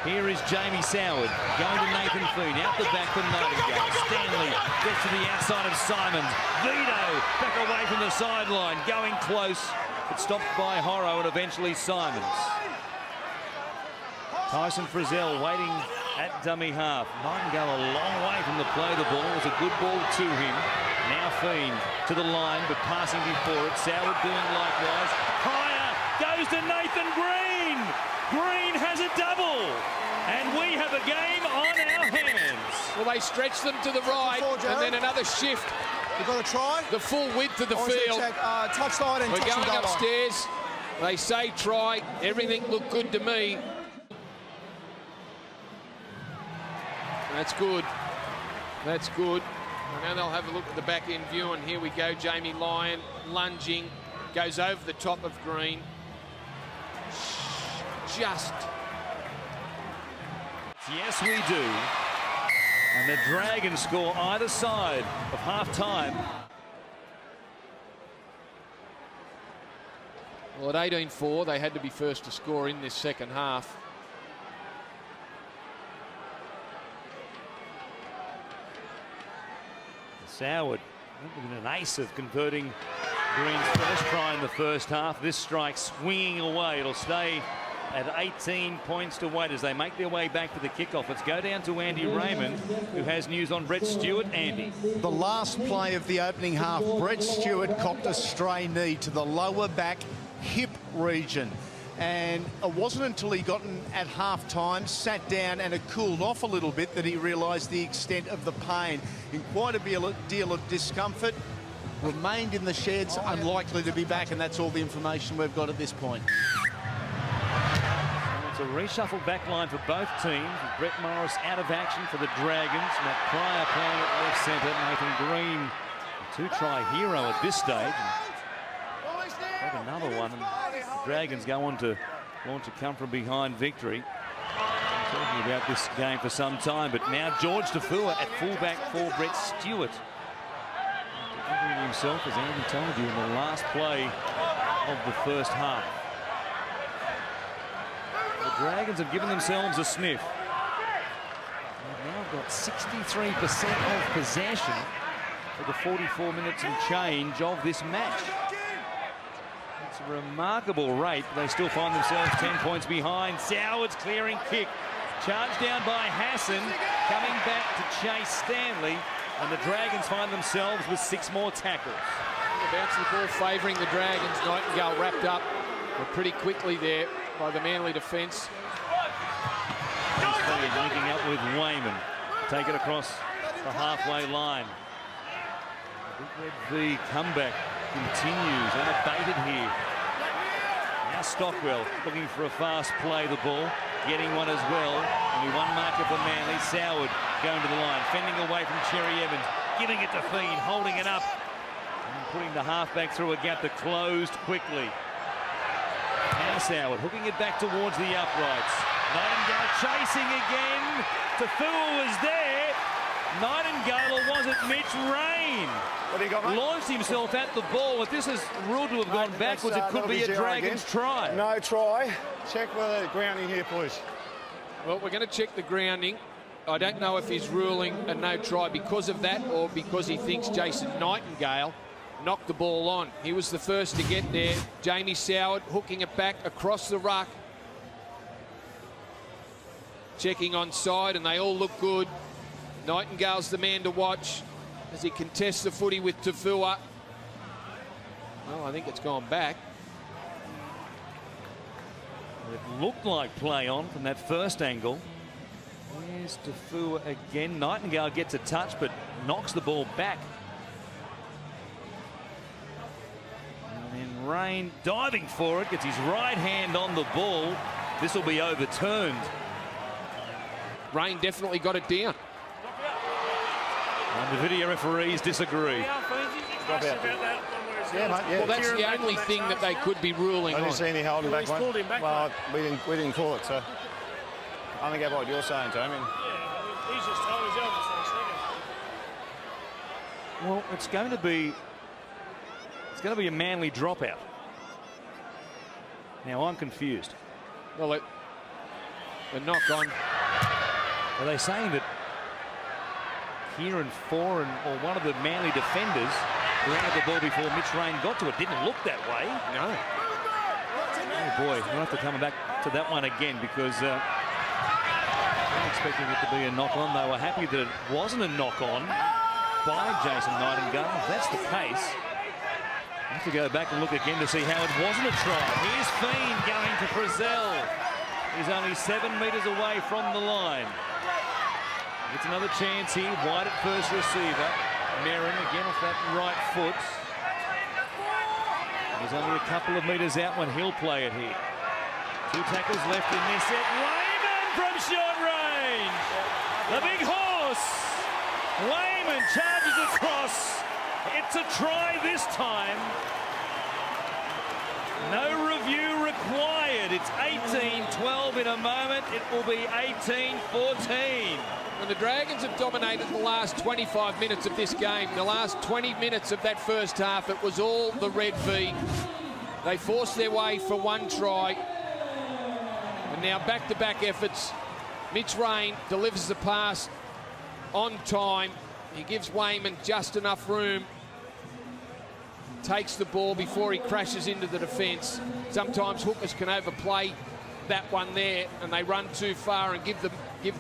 A: Here is Jamie Soward going to Nathan Foon, out the back for Nightingale. Stanley gets to the outside of Simons. Vito back away from the sideline, going close, but stopped by Horrow and eventually Simons. Tyson Frizzell waiting at dummy half. Nightingale a long way from the play of the ball. It was a good ball to him. Now Fiend to the line, but passing before it. Soward doing likewise. Pryor goes to Nathan Green. Green has a double. And we have a game on our hands.
B: Well, they stretch them to the right, and then another shift.
C: We've got to try.
B: The full width of the field.
C: Touchline and
B: We're
C: touch
B: going
C: and goal
B: upstairs. They say try. Everything looked good to me. That's good. That's good. And now they'll have a look at the back end view, and here we go. Jamie Lyon lunging, goes over the top of Green. Just.
A: Yes, we do. And the Dragons score either side of half-time.
B: Well, at 18-4, they had to be first to score in this second half.
A: Soward with an ace of converting Green's first try in the first half. This strike swinging away. It'll stay at 18 points to wait as they make their way back to the kickoff. Let's go down to Andy Raymond, who has news on Brett Stewart. Andy.
F: The last play of the opening half, Brett Stewart copped a stray knee to the lower back hip region. And it wasn't until he got in at half-time, sat down and it cooled off a little bit that he realised the extent of the pain. In quite a deal of discomfort, remained in the sheds, unlikely to be back, and that's all the information we've got at this point.
A: It's a reshuffled back line for both teams, with Brett Morris out of action for the Dragons. Matt Pryor playing at left centre. Nathan Green, a two-try hero at this stage. Got another one, and the Dragons go on to launch a come-from-behind victory. I'm talking about this game for some time, but now George Tafua at fullback for Brett Stewart. Injuring himself, as Andy told you, in the last play of the first half. The Dragons have given themselves a sniff. They've now got 63% of possession for the 44 minutes and change of this match. It's a remarkable rate. They still find themselves 10 points behind. Soward's clearing kick. Charged down by Hassan. Coming back to chase Stanley. And the Dragons find themselves with 6 more tackles.
B: The bounce of the ball favouring the Dragons. Nightingale wrapped up pretty quickly there by the Manly defence.
A: Linking up with Wayman. Take it across the halfway line. Big Red V comeback continues unabated here. Now Stockwell looking for a fast play the ball. Getting one as well. Only one marker for Manly. Soward going to the line. Fending away from Cherry Evans. Giving it to Fiend. Holding it up. And putting the halfback through a gap that closed quickly. Now Soward hooking it back towards the uprights. Nightingale chasing again. Tafua was there. Nightingale, or was it Mitch Rain?
G: What do you got, mate?
A: Launched himself at the ball. If this is ruled to have gone backwards, it could be a Dragons try.
G: No try. Check for the grounding here, please.
B: Well, we're going to check the grounding. I don't know if he's ruling a no try because of that or because he thinks Jason Nightingale knocked the ball on. He was the first to get there. Jamie Soward hooking it back across the ruck. Checking on side, and they all look good. Nightingale's the man to watch as he contests the footy with Tafua. Well, I think it's gone back.
A: It looked like play on from that first angle. There's Tafua again. Nightingale gets a touch but knocks the ball back. And then Rain diving for it, gets his right hand on the ball. This will be overturned.
B: Rain definitely got it down.
A: And the video referees disagree.
G: Drop out. Yeah, mate, yeah.
B: Well, that's the only thing that they could be ruling
G: I
B: on.
G: didn't see any holding back one.
D: pulled him back,
G: well, we didn't call it, so I don't get what you're saying, Tony.
D: He's just told his elbow for a second.
A: Well, it's going to be a Manly dropout. Now I'm confused.
B: Well, the knock on.
A: Are they saying that Kieran Foran or one of the Manly defenders grounded the ball before Mitch Rain got to it? Didn't look that way.
B: No.
A: Oh boy, we'll have to come back to that one again because I'm expecting it to be a knock on. They were happy that it wasn't a knock on by Jason Nightingale. If that's the case, I have to go back and look again to see how it wasn't a try. Here's Fiend going to Frizzell. He's only 7 metres away from the line. Gets another chance here. Wide at first receiver. Merrin again off that right foot. He's only a couple of metres out when he'll play it here. 2 tackles left in this set. Wayman from short range. The big horse. Wayman charges across. It's a try this time. No review required. It's 18-12 in a moment. It will be 18-14.
B: And the Dragons have dominated the last 25 minutes of this game. The last 20 minutes of that first half, it was all the red V. They forced their way for 1 try. And now back-to-back efforts. Mitch Rain delivers the pass on time. He gives Wayman just enough room. Takes the ball before he crashes into the defence. Sometimes hookers can overplay that one there and they run too far and give the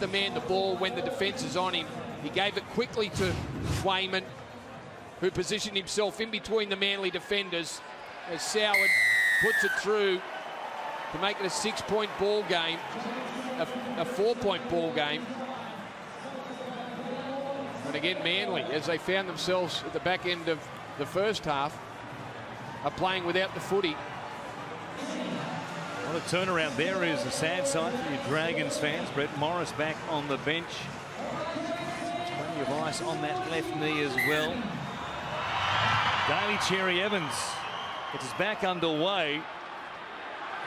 B: man the ball when the defence is on him. He gave it quickly to Wayman, who positioned himself in between the Manly defenders as Soward puts it through to make it a 6-point ball game, a 4-point ball game. And again, Manly, as they found themselves at the back end of the first half, are playing without the footy.
A: Well, the turnaround there is a sad sight for you Dragons fans. Brett Morris back on the bench. Plenty of ice on that left knee as well. Daly Cherry Evans gets his back underway.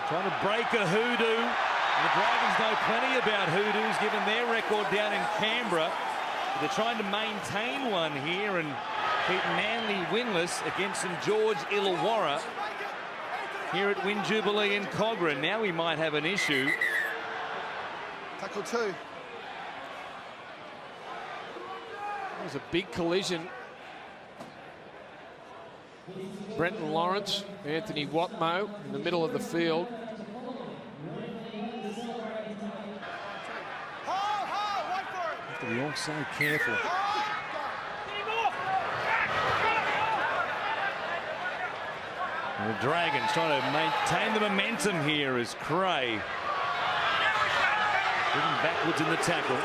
A: Trying to break a hoodoo. And the Dragons know plenty about hoodoos given their record down in Canberra. But they're trying to maintain one here and keep Manly winless against St George Illawarra here at Win Jubilee in Kogarah. Now we might have an issue.
C: Tackle 2.
B: It was a big collision. Brenton Lawrence, Anthony Watmoe in the middle of the field.
A: Have to be all so careful. And the Dragons trying to maintain the momentum here as Cray moving backwards in the tackle.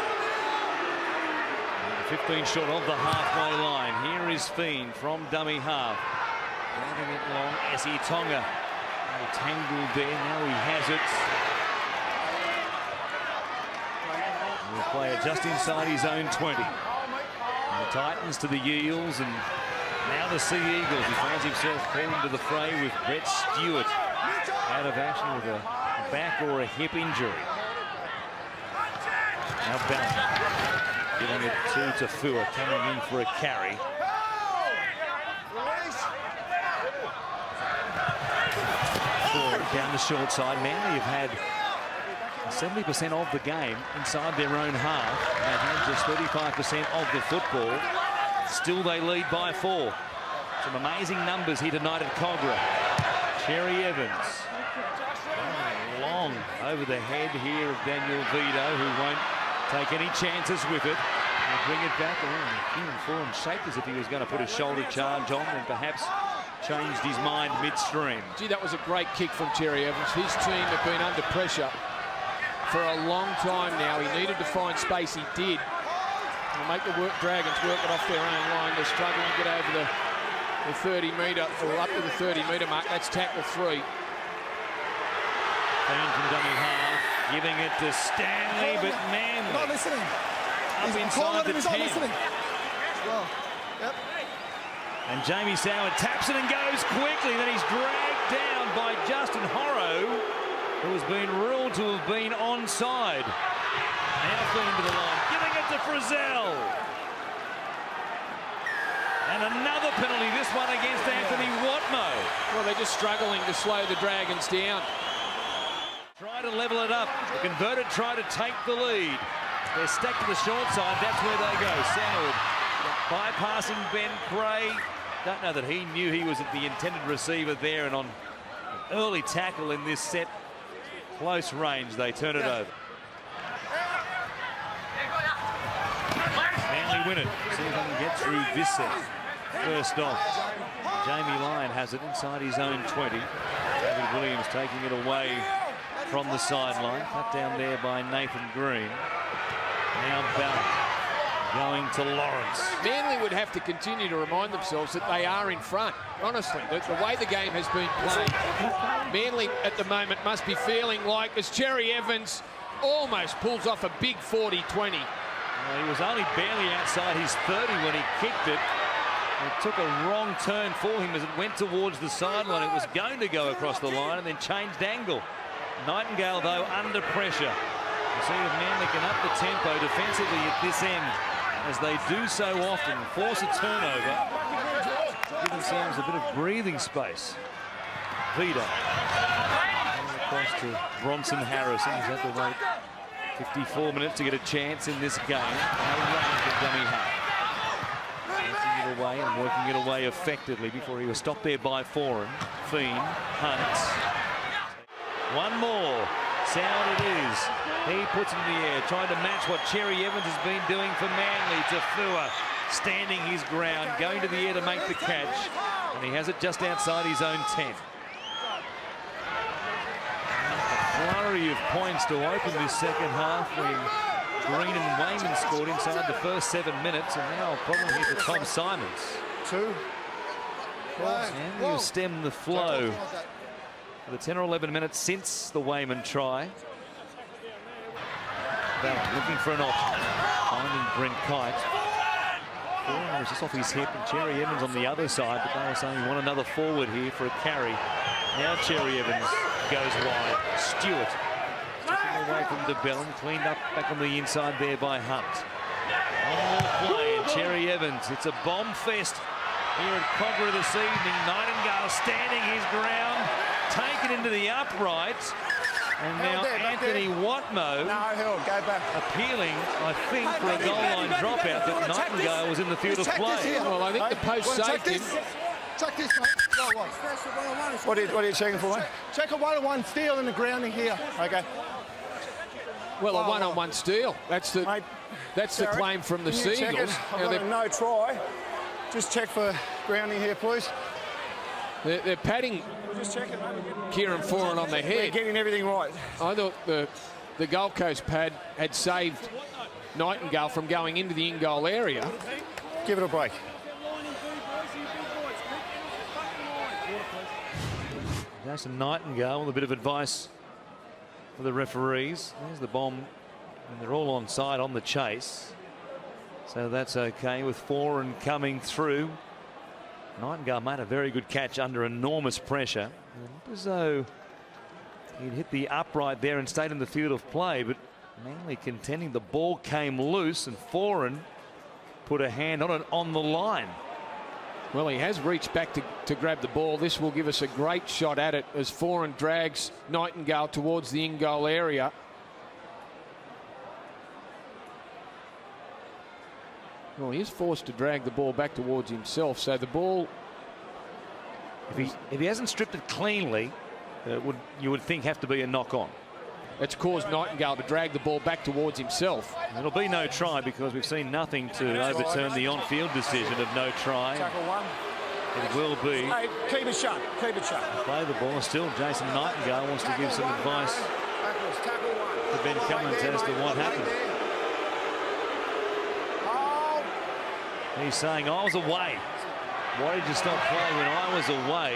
A: 15 short of the halfway line. Here is Fiend from dummy half. Driving it long. Essie Tonga tangled there. Now he has it. He'll play it just inside his own 20. And the Titans to the Eels and now the Sea Eagles. He finds himself called into the fray with Brett Stewart out of action with a back or a hip injury. Now Ballard giving it to Tafua, coming in for a carry. Down the short side. Manly have had 70% of the game inside their own half. They've had just 35% of the football. Still they lead by 4. Some amazing numbers here tonight at Kogarah. Cherry Evans. Long over the head here of Daniel Vito, who won't take any chances with it. They'll bring it back. Kieran Foran shaped as if he was going to put a shoulder charge on and perhaps changed his mind midstream.
B: Gee, that was a great kick from Cherry Evans. His team have been under pressure for a long time now. He needed to find space. He did. They'll make the Dragons work it off their own line. They're struggling to get over the 30-metre, or up to the 30-metre mark. That's tackle 3.
A: Fiend from dummy half, giving it to Stanley, but Manly
C: Not listening.
A: up
C: He's
A: inside the 10.
C: Not listening. Well, yep.
A: And Jamie Soward taps it and goes quickly. Then he's dragged down by Justin Horrow, who has been ruled to have been onside. Now flew into the line, giving it to Frizzell. And another penalty, this one against Anthony Watmo.
B: Well, they're just struggling to slow the Dragons down.
A: Try to level it up. The converted try to take the lead. They're stacked to the short side. That's where they go. Soward bypassing Ben Cray. Don't know that he knew he was at the intended receiver there, and on an early tackle in this set, close range, they turn it over. Manly win it. See if they can get through this set. First off, Jamie Lyon has it inside his own 20. David Williams taking it away from the sideline. Cut down there by Nathan Green. Now Ballard going to Lawrence.
B: Manly would have to continue to remind themselves that they are in front. Honestly, the way the game has been played, Manly at the moment must be feeling like as Cherry Evans almost pulls off a big 40-20.
A: Well, he was only barely outside his 30 when he kicked it. It took a wrong turn for him as it went towards the sideline. It was going to go across the line and then changed angle. Nightingale, though, under pressure. We'll see if Manly can up the tempo defensively at this end, as they do so often, force a turnover, give themselves a bit of breathing space. Vida across to Bronson Harrison. He's had to wait 54 minutes to get a chance in this game. Now running for dummy half. Working it away and working it away effectively before he was stopped there by Foran. Fiend, Hunt. One more. Soward it is. He puts it in the air, trying to match what Cherry Evans has been doing for Manly. Tafua standing his ground, going to the air to make the catch, and he has it just outside his own 10. A flurry of points to open this second half when Green and Wayman scored inside the first 7 minutes, and now a problem here for Tom Simons.
C: Two.
A: And he'll stem the flow for the 10 or 11 minutes since the Wayman try. Ballard looking for an option, finding Brent Kite. Foran was just off his hip, and Cherry Evans on the other side, but they were saying we want another forward here for a carry. Now Cherry Evans goes wide. Stewart taken away from DeBellin, cleaned up back on the inside there by Hunt. One more play, and Cherry Evans, it's a bomb fest here at Kogarah this evening. Nightingale standing his ground, taken into the upright. And now Anthony Watmo appealing, I think, for a goal line dropout, but Nightingale was in the field of play.
B: Well, I think the post saved him.
C: Check this, mate.
G: What are you checking for, mate?
C: Check a one-on-one steal in the grounding here.
G: Okay.
B: Well, a one-on-one steal. That's the claim from the Seagulls.
G: I've got a no try. Just check for grounding here, please.
B: They're patting Kieran Foran on the head.
G: They're getting everything right.
B: I thought the Gold Coast pad had saved Nightingale from going into the in-goal area.
G: Give it a break.
A: Jason Nightingale with a bit of advice for the referees. There's the bomb, and they're all on side on the chase. So that's okay with Foran coming through. Nightingale made a very good catch under enormous pressure. It looked as though he'd hit the upright there and stayed in the field of play, but Manly contending the ball came loose, and Foran put a hand on it on the line.
B: Well, he has reached back to grab the ball. This will give us a great shot at it as Foran drags Nightingale towards the in-goal area. Well, he is forced to drag the ball back towards himself, so the ball...
A: If he hasn't stripped it cleanly, you would think have to be a knock-on.
B: It's caused Nightingale to drag the ball back towards himself.
A: It'll be no try because we've seen nothing to overturn the on-field decision of no try.
G: Tackle one.
A: It will be.
G: Hey, keep it shut. Keep it shut.
A: Play the ball. Still, Jason Nightingale wants to give some advice to Ben Cummins as to what happened. He's saying, I was away. Why did you stop play when I was away?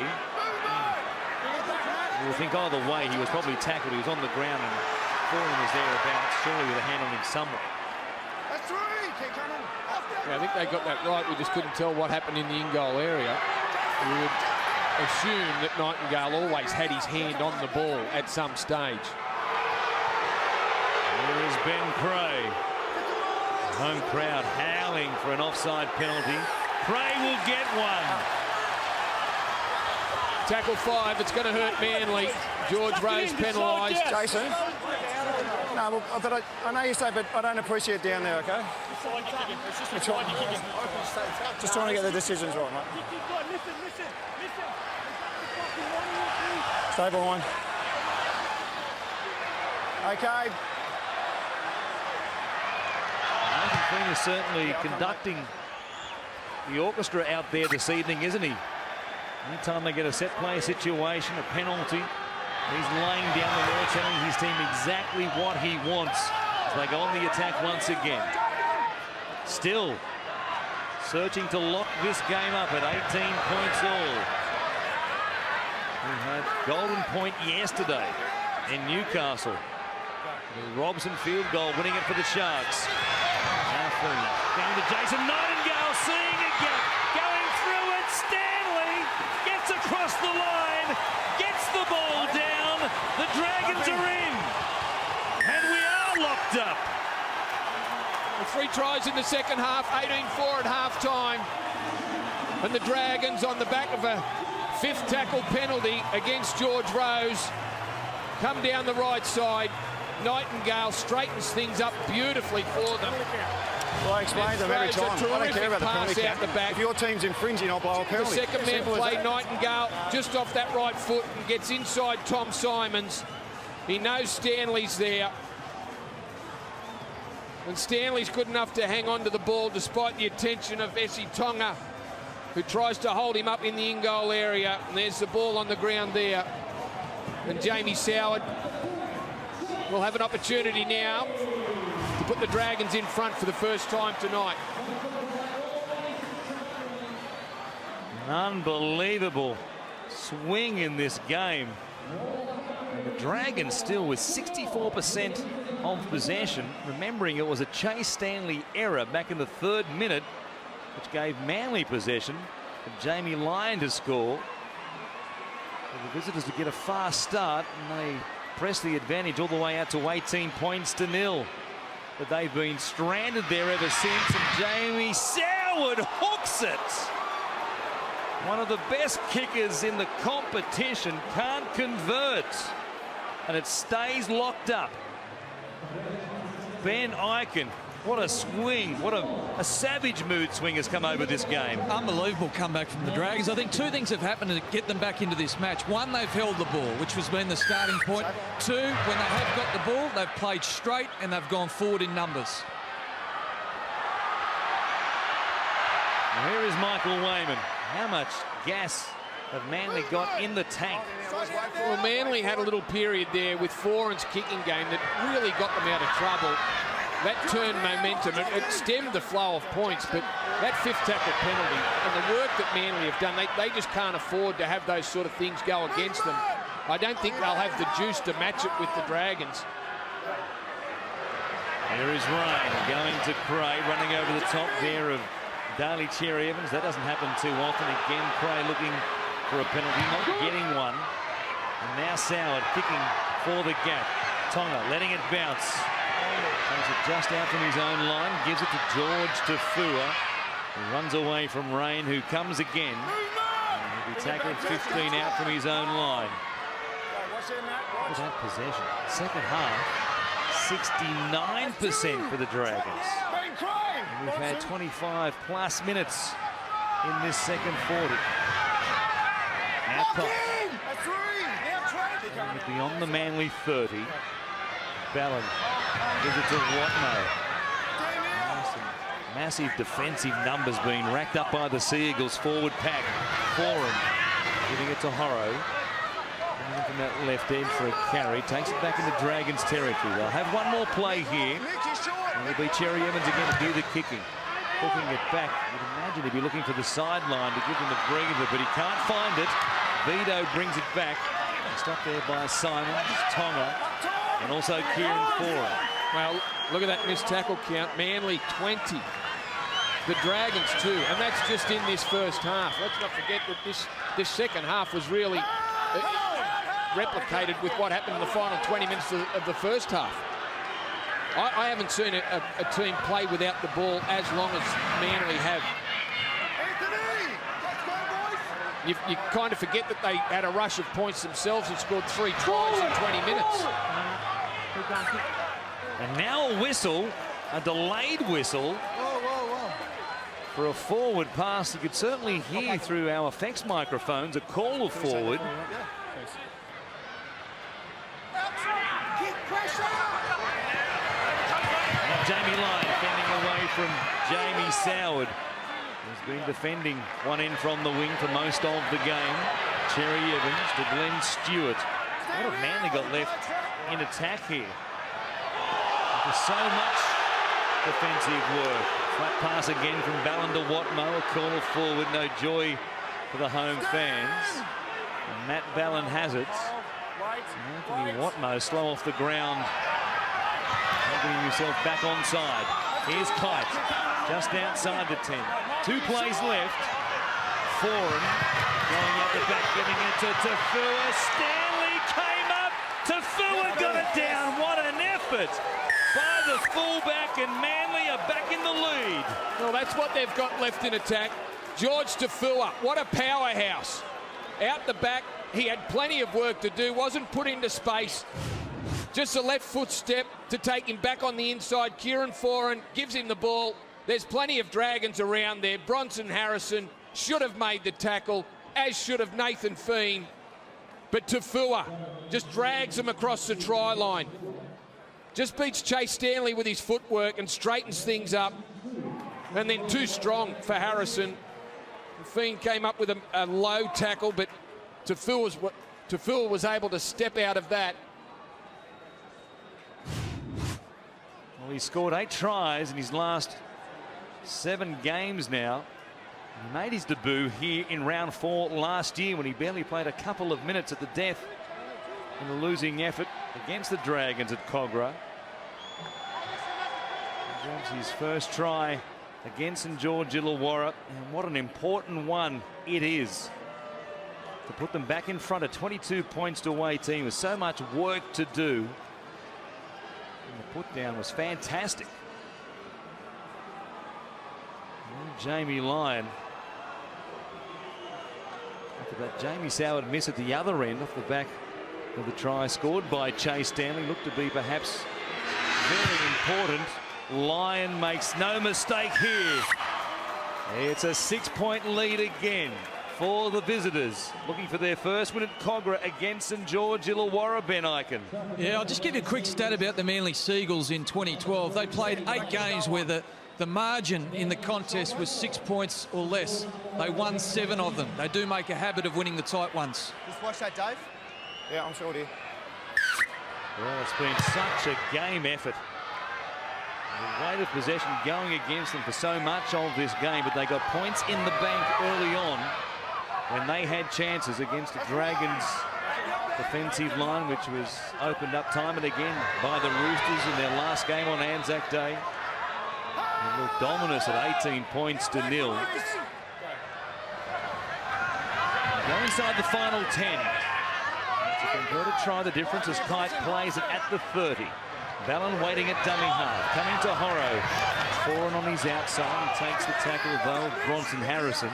A: You would think either way he was probably tackled. He was on the ground and Foran was thereabouts, surely with a hand on him somewhere.
C: That's three. Keep coming.
B: Yeah, I think they got that right. We just couldn't tell what happened in the in-goal area. We would assume that Nightingale always had his hand on the ball at some stage.
A: There is Ben Cray. Home crowd howling for an offside penalty. Cray will get one.
B: Tackle 5, it's going to hurt Manly. George Rose penalised.
G: Jason. No, but I know you say, but I don't appreciate down there, okay? Just trying to get the decisions right, mate. Stay behind. Okay.
A: Nathan Queen is certainly conducting the orchestra out there this evening, isn't he? Anytime they get a set play situation, a penalty, he's laying down the law, telling his team exactly what he wants as they go on the attack once again. Still searching to lock this game up at 18 points all. We had Golden Point yesterday in Newcastle. The Robson field goal winning it for the Sharks. Down to Jason Nightingale, seeing a gap, going through it. Stanley gets across the line, gets the ball down. The Dragons are in, and we are locked up.
B: 3 tries in the second half, 18-4 at half-time. And the Dragons on the back of a 5th tackle penalty against George Rose come down the right side. Nightingale straightens things up beautifully for them.
G: Well, I explain to them every time. I don't care about the penalty
B: out the back.
G: If your team's infringing, I'll blow a penalty.
B: The second man play, Nightingale just off that right foot and gets inside Tom Simons. He knows Stanley's there. And Stanley's good enough to hang on to the ball despite the attention of Essie Tonga, who tries to hold him up in the in-goal area. And there's the ball on the ground there. And Jamie Soward will have an opportunity now to put the Dragons in front for the first time tonight.
A: An unbelievable swing in this game. And the Dragons still with 64% of possession. Remembering it was a Chase Stanley error back in the 3rd minute, which gave Manly possession and Jamie Lyon to score. For the visitors to get a fast start, and they press the advantage all the way out to 18 points to 0. But they've been stranded there ever since, and Jamie Soward hooks it. One of the best kickers in the competition can't convert, and it stays locked up. Ben Eichen, what a swing, what a savage mood swing has come over this game.
E: Unbelievable comeback from the Dragons. I think 2 things have happened to get them back into this match. 1, they've held the ball, which has been the starting point. 2, when they have got the ball, they've played straight and they've gone forward in numbers.
A: Well, here is Michael Wayman. How much gas have Manly got in the tank?
B: Well, Manly had a little period there with Foran's kicking game that really got them out of trouble. That turned momentum. It stemmed the flow of points, but that 5th tackle penalty and the work that Manly have done, they just can't afford to have those sort of things go against them. I don't think they'll have the juice to match it with the Dragons.
A: Here is Rain going to Cray, running over the top there of Daly Cherry Evans. That doesn't happen too often. Again, Cray looking for a penalty, not getting one. And now Soward kicking for the gap. Tonga letting it bounce. Takes it just out from his own line, gives it to George Tafua. He runs away from Rain, who comes again. And he'll be tackled 15 out from his own line. Look at that possession. Second half, 69% for the Dragons. And we've had 25+ minutes in this second 40. Now beyond the Manly 30. Ballon gives it to Watno. Some massive defensive numbers being racked up by the Sea Eagles forward pack. Foran giving it to Horrow. Coming in from that left edge for a carry. Takes it back into Dragons territory. They'll have one more play here. And it'll be Cherry Evans again to do the kicking. Hooking it back. You'd imagine he'd be looking for the sideline to give him a breather, but he can't find it. Vito brings it back. Stopped there by Simons, Tonga, and also Kieran Foran.
B: Well, look at that missed tackle count. Manly 20. the Dragons too, and that's just in this first half. Let's not forget that this second half was really replicated with what happened in the final 20 minutes of the first half. I haven't seen a team play without the ball as long as Manly have. You kind of forget that they had a rush of points themselves and scored 3 tries in 20 minutes.
A: And now a whistle, a delayed whistle. For a forward pass. You could certainly hear through our effects microphones a call of forward. And Jamie Lyon fending away from Jamie Soward, who's been defending one end from the wing for most of the game. Cherry Evans to Glenn Stewart. What have Manly got left in attack here? There's so much defensive work. Flat pass again from Ballon to Watmo. A corner forward. No joy for the home fans. And Matt Ballon has it. Anthony Watmo slow off the ground. Getting himself back onside. Here's Kite. Just outside the 10. 2 plays left. Foran going up the back, giving it to Tafua. Stanley came up. Tafua got it down. What an effort by the fullback, and Manly are back in the lead.
B: Well, that's what they've got left in attack. George Tafua, what a powerhouse. Out the back, he had plenty of work to do, wasn't put into space. Just a left foot step to take him back on the inside. Kieran Foran gives him the ball. There's plenty of Dragons around there. Bronson Harrison should have made the tackle, as should have Nathan Feen. But Tafua just drags him across the try line. Just beats Chase Stanley with his footwork and straightens things up. And then too strong for Harrison. Feen came up with a low tackle, but Tafua was able to step out of that.
A: Well, he scored 8 tries in his last 7 games now. He made his debut here in round 4 last year when he barely played a couple of minutes at the death in the losing effort against the Dragons at Kogarah. He grabs his first try against St George Illawarra, and what an important one it is to put them back in front of 22 points to away team with so much work to do. And the put down was fantastic. And Jamie Lyon. After that Jamie Soward miss at the other end off the back of the try scored by Chase Stanley looked to be perhaps very important. Lyon makes no mistake here. It's a 6-point lead again for the visitors, looking for their first win at Kogarah against St George Illawarra. Ben Eichen.
E: Yeah, I'll just give you a quick stat about the Manly Seagulls in 2012. They played 8 games where the margin in the contest was 6 points or less. They won 7 of them. They do make a habit of winning the tight ones.
C: Just watch that, Dave.
G: Yeah, I'm sure, dear.
A: Well, it's been such a game effort. The weight of possession going against them for so much of this game, but they got points in the bank early on when they had chances against the Dragons' defensive line, which was opened up time and again by the Roosters in their last game on Anzac Day. They looked dominant at 18 points to 0. Go inside the final 10. If they can try the difference as Kite plays it at the 30. Ballon waiting at dummy half. Coming to Horro. Foran on his outside. He takes the tackle of Bronson Harrison.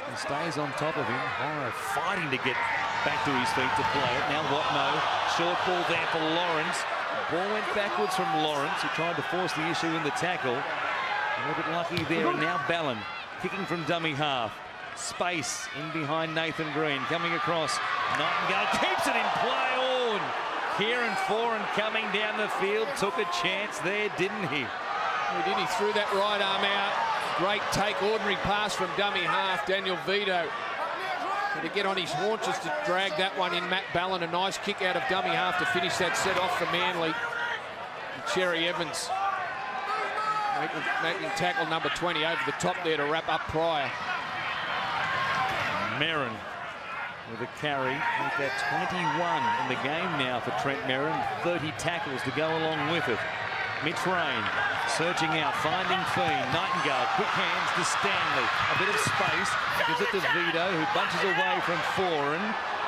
A: And stays on top of him. Horro fighting to get back to his feet to play it. Now Watmo. Short ball there for Lawrence. Ball went backwards from Lawrence, who tried to force the issue in the tackle. A little bit lucky there. And now Ballon kicking from dummy half. Space in behind Nathan Green. Coming across. Nightingale keeps it in play. Oh, Kieran Foran coming down the field. Took a chance there, didn't he?
B: He did. He threw that right arm out. Great take, ordinary pass from dummy half. Daniel Vito had to get on his haunches to drag that one in. Matt Ballon, a nice kick out of dummy half to finish that set off for Manly. And Cherry Evans making tackle number 20 over the top there to wrap up Pryor.
A: Merrin with a carry. Make that 21 in the game now for Trent Merrin. 30 tackles to go along with it. Mid-frame, searching out, finding Fiend. Nightingale, quick hands to Stanley. A bit of space, gives it to Vito, who bunches away from Foran.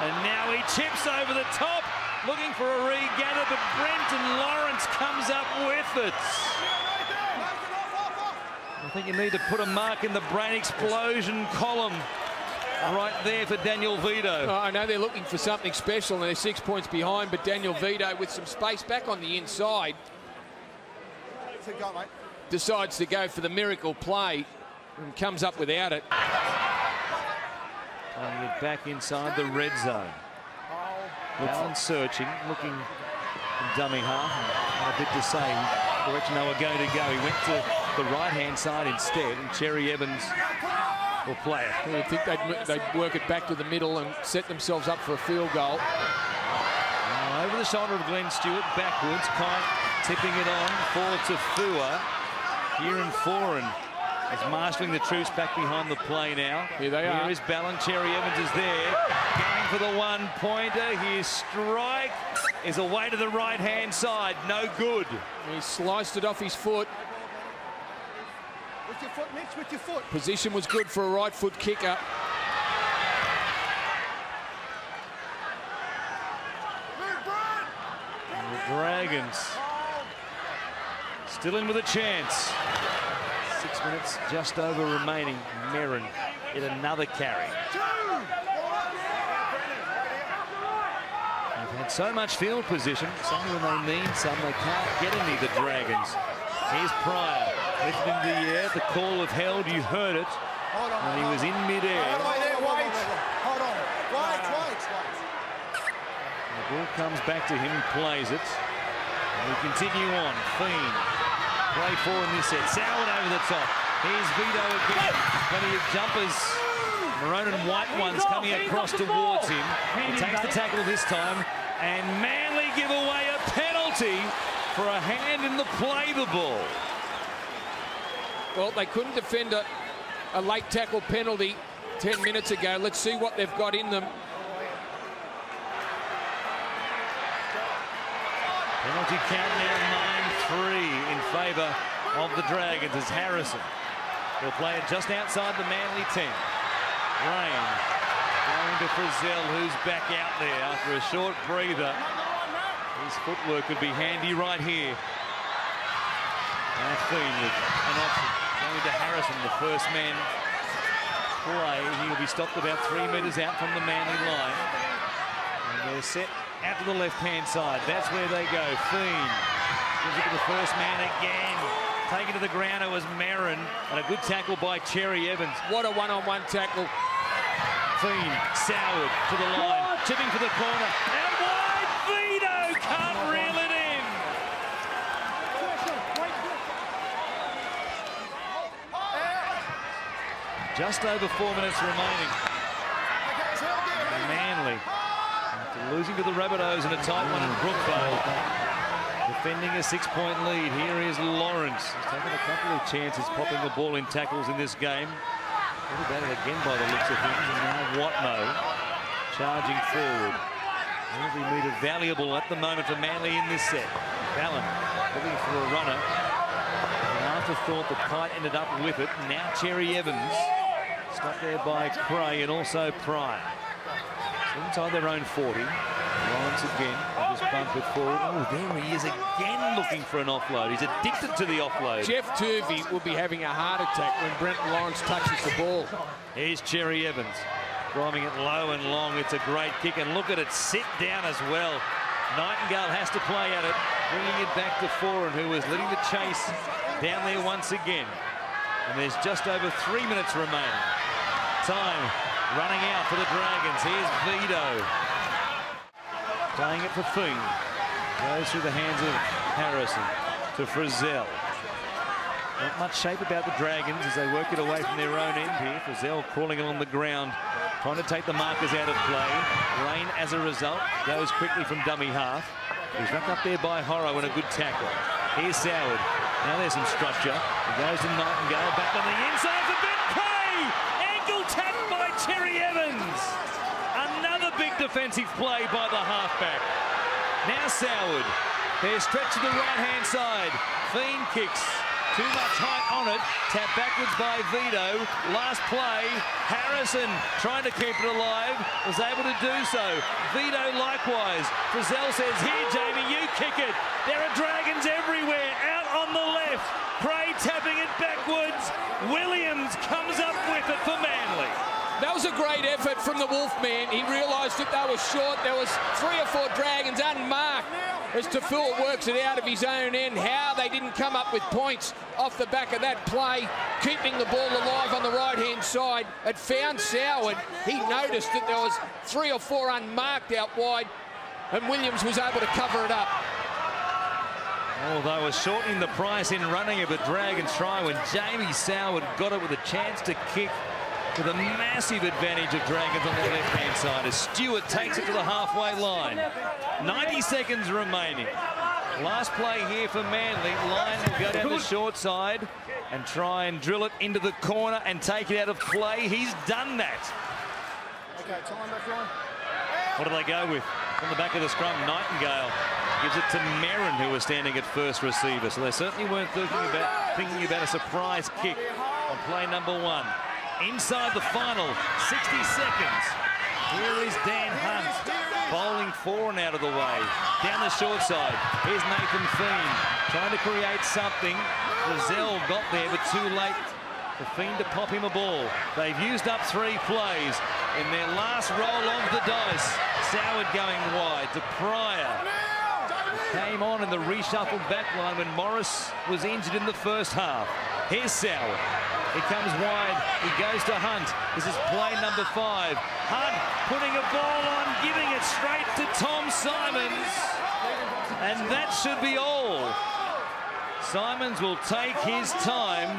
A: And now he chips over the top, looking for a regather, but Brenton Lawrence comes up with it. I think you need to put a mark in the brain explosion column right there for Daniel Vito.
B: I know they're looking for something special, and they're 6 points behind, but Daniel Vito, with some space back on the inside, decides to go for the miracle play and comes up without it.
A: Playing it back inside the red zone. Allen searching, looking in dummy half. And a bit to say direction they were going to go. He went to the right-hand side instead, and Cherry Evans will play it.
B: I think they'd work it back to the middle and set themselves up for a field goal.
A: Over the shoulder of Glenn Stewart, backwards. Kite tipping it on for Tafua. Kieran Foran is marshalling the troops back behind the play now.
B: Here they are.
A: Here is Ballon. Cherry Evans is there. Going for the one-pointer. His strike is away to the right-hand side. No good.
B: He sliced it off his foot.
C: With your foot, Mitch, with your foot.
B: Position was good for a right foot kicker.
A: And the Dragons still in with a chance. 6 minutes just over remaining. Merrin in another carry. They've had so much field position. Some when they need some, they can't get any, the Dragons. Here's Pryor. Lifted into the air. The call of held, you heard it. And he was in mid-air.
C: Hold on. Wait.
A: The ball comes back to him, he plays it. And we continue on. Fiend. Play 4 in this set. Soward over the top. Here's Vito again. Plenty of jumpers. Maroon and white ones coming across towards him. He takes the tackle this time. And Manly give away a penalty for a hand in the play the ball.
B: Well, they couldn't defend a late tackle penalty 10 minutes ago. Let's see what they've got in them.
A: Penalty count now 9-3 in favour of the Dragons as Harrison will play it just outside the Manly 10. Rain going to Frizzell, who's back out there after a short breather. His footwork could be handy right here. Now Fiend with an option. Going to Harrison, the first man play. He'll be stopped about 3 metres out from the Manly line. And they're set out to the left-hand side. That's where they go. Fiend gives it to the first man again. Taken to the ground, it was Merrin. And a good tackle by Cherry Evans.
B: What a one-on-one tackle.
A: Fiend, Soward to the line. Chipping for the corner. And wide, Vito can't reel it in. Just over 4 minutes remaining. Manly, after losing to the Rabbitohs in a tight one in Brookvale, defending a 6-point lead. Here is Lawrence. He's taken a couple of chances popping the ball in tackles in this game. What about it again by the looks of things? And now Watmo charging forward. Will be meter valuable at the moment for Manly in this set. Ballon looking for a runner. An afterthought, the Kite ended up with it. Now Cherry Evans. Stopped there by Cray and also Pryor. Inside their own 40. Lawrence again. They just bump it forward. Oh, there he is again looking for an offload. He's addicted to the offload.
B: Geoff Toovey will be having a heart attack when Brenton Lawrence touches the ball.
A: Here's Cherry Evans. Driving it low and long. It's a great kick. And look at it sit down as well. Nightingale has to play at it. Bringing it back to Foran, who was leading the chase down there once again. And there's just over 3 minutes remaining. Time running out for the Dragons. Here's Vito. Playing it for Fiend. Goes through the hands of Harrison to Frizzell. Not much shape about the Dragons as they work it away from their own end here. Frizzell crawling along the ground, trying to take the markers out of play. Rain, as a result, goes quickly from dummy half. He's wrapped up there by Horrow and a good tackle. Here's Soward. Now there's some structure. He goes to Nightingale, back on the inside for Ben Kay! Ankle tap by Cherry Evans. Another big defensive play by the halfback. Now Soward They're stretched to the right-hand side. Fiend kicks. Too much height on it. Tap backwards by Vito. Last play. Harrison trying to keep it alive. Was able to do so. Vito likewise. Frizzell says, here, Jamie, you kick it. There are Dragons everywhere. Out on the left. Prey tapping it backwards. Williams comes up with it for Manly.
B: That was a great effort from the Wolfman. He realised that they were short. There was 3 or 4 Dragons unmarked as Toofua works it out of his own end. How they didn't come up with points off the back of that play, keeping the ball alive on the right-hand side. It found Soward. He noticed that there was 3 or 4 unmarked out wide, and Williams was able to cover it up.
A: Although was shortening the price in running of the Dragons try when Jamie Soward got it with a chance to kick with a massive advantage of Dragons on the left-hand side as Stewart takes it to the halfway line. 90 seconds remaining. Last play here for Manly. Lyon will go down the short side and try and drill it into the corner and take it out of play. He's done that.
G: Okay, time back on.
A: What do they go with? From the back of the scrum, Nightingale gives it to Merrin, who was standing at first receiver. So they certainly weren't thinking about a surprise kick on play number 1. Inside the final 60 seconds. Here is Dan Hunt bowling 4 and out of the way. Down the short side. Here's Nathan Fiend trying to create something. Frizzell got there, but too late for Fiend to pop him a ball. They've used up 3 plays in their last roll of the dice. Soward going wide to Pryor. Came on in the reshuffled backline when Morris was injured in the first half. Here's Soward. He comes wide. He goes to Hunt. This is play number 5. Hunt putting a ball on, giving it straight to Tom Simons. And that should be all. Simons will take his time,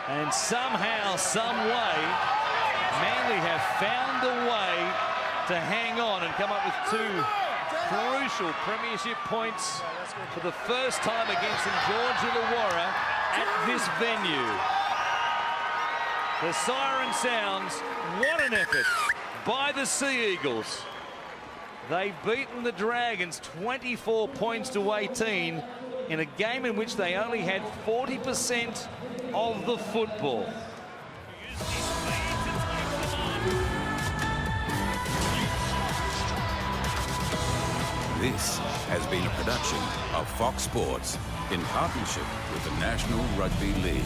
A: and somehow, some way, Manly have found a way to hang on and come up with 2 crucial premiership points for the first time against St George Illawarra at this venue. The siren sounds. What an effort by the Sea Eagles. They've beaten the Dragons 24 points to 18 in a game in which they only had 40% of the football.
H: This has been a production of Fox Sports in partnership with the National Rugby League.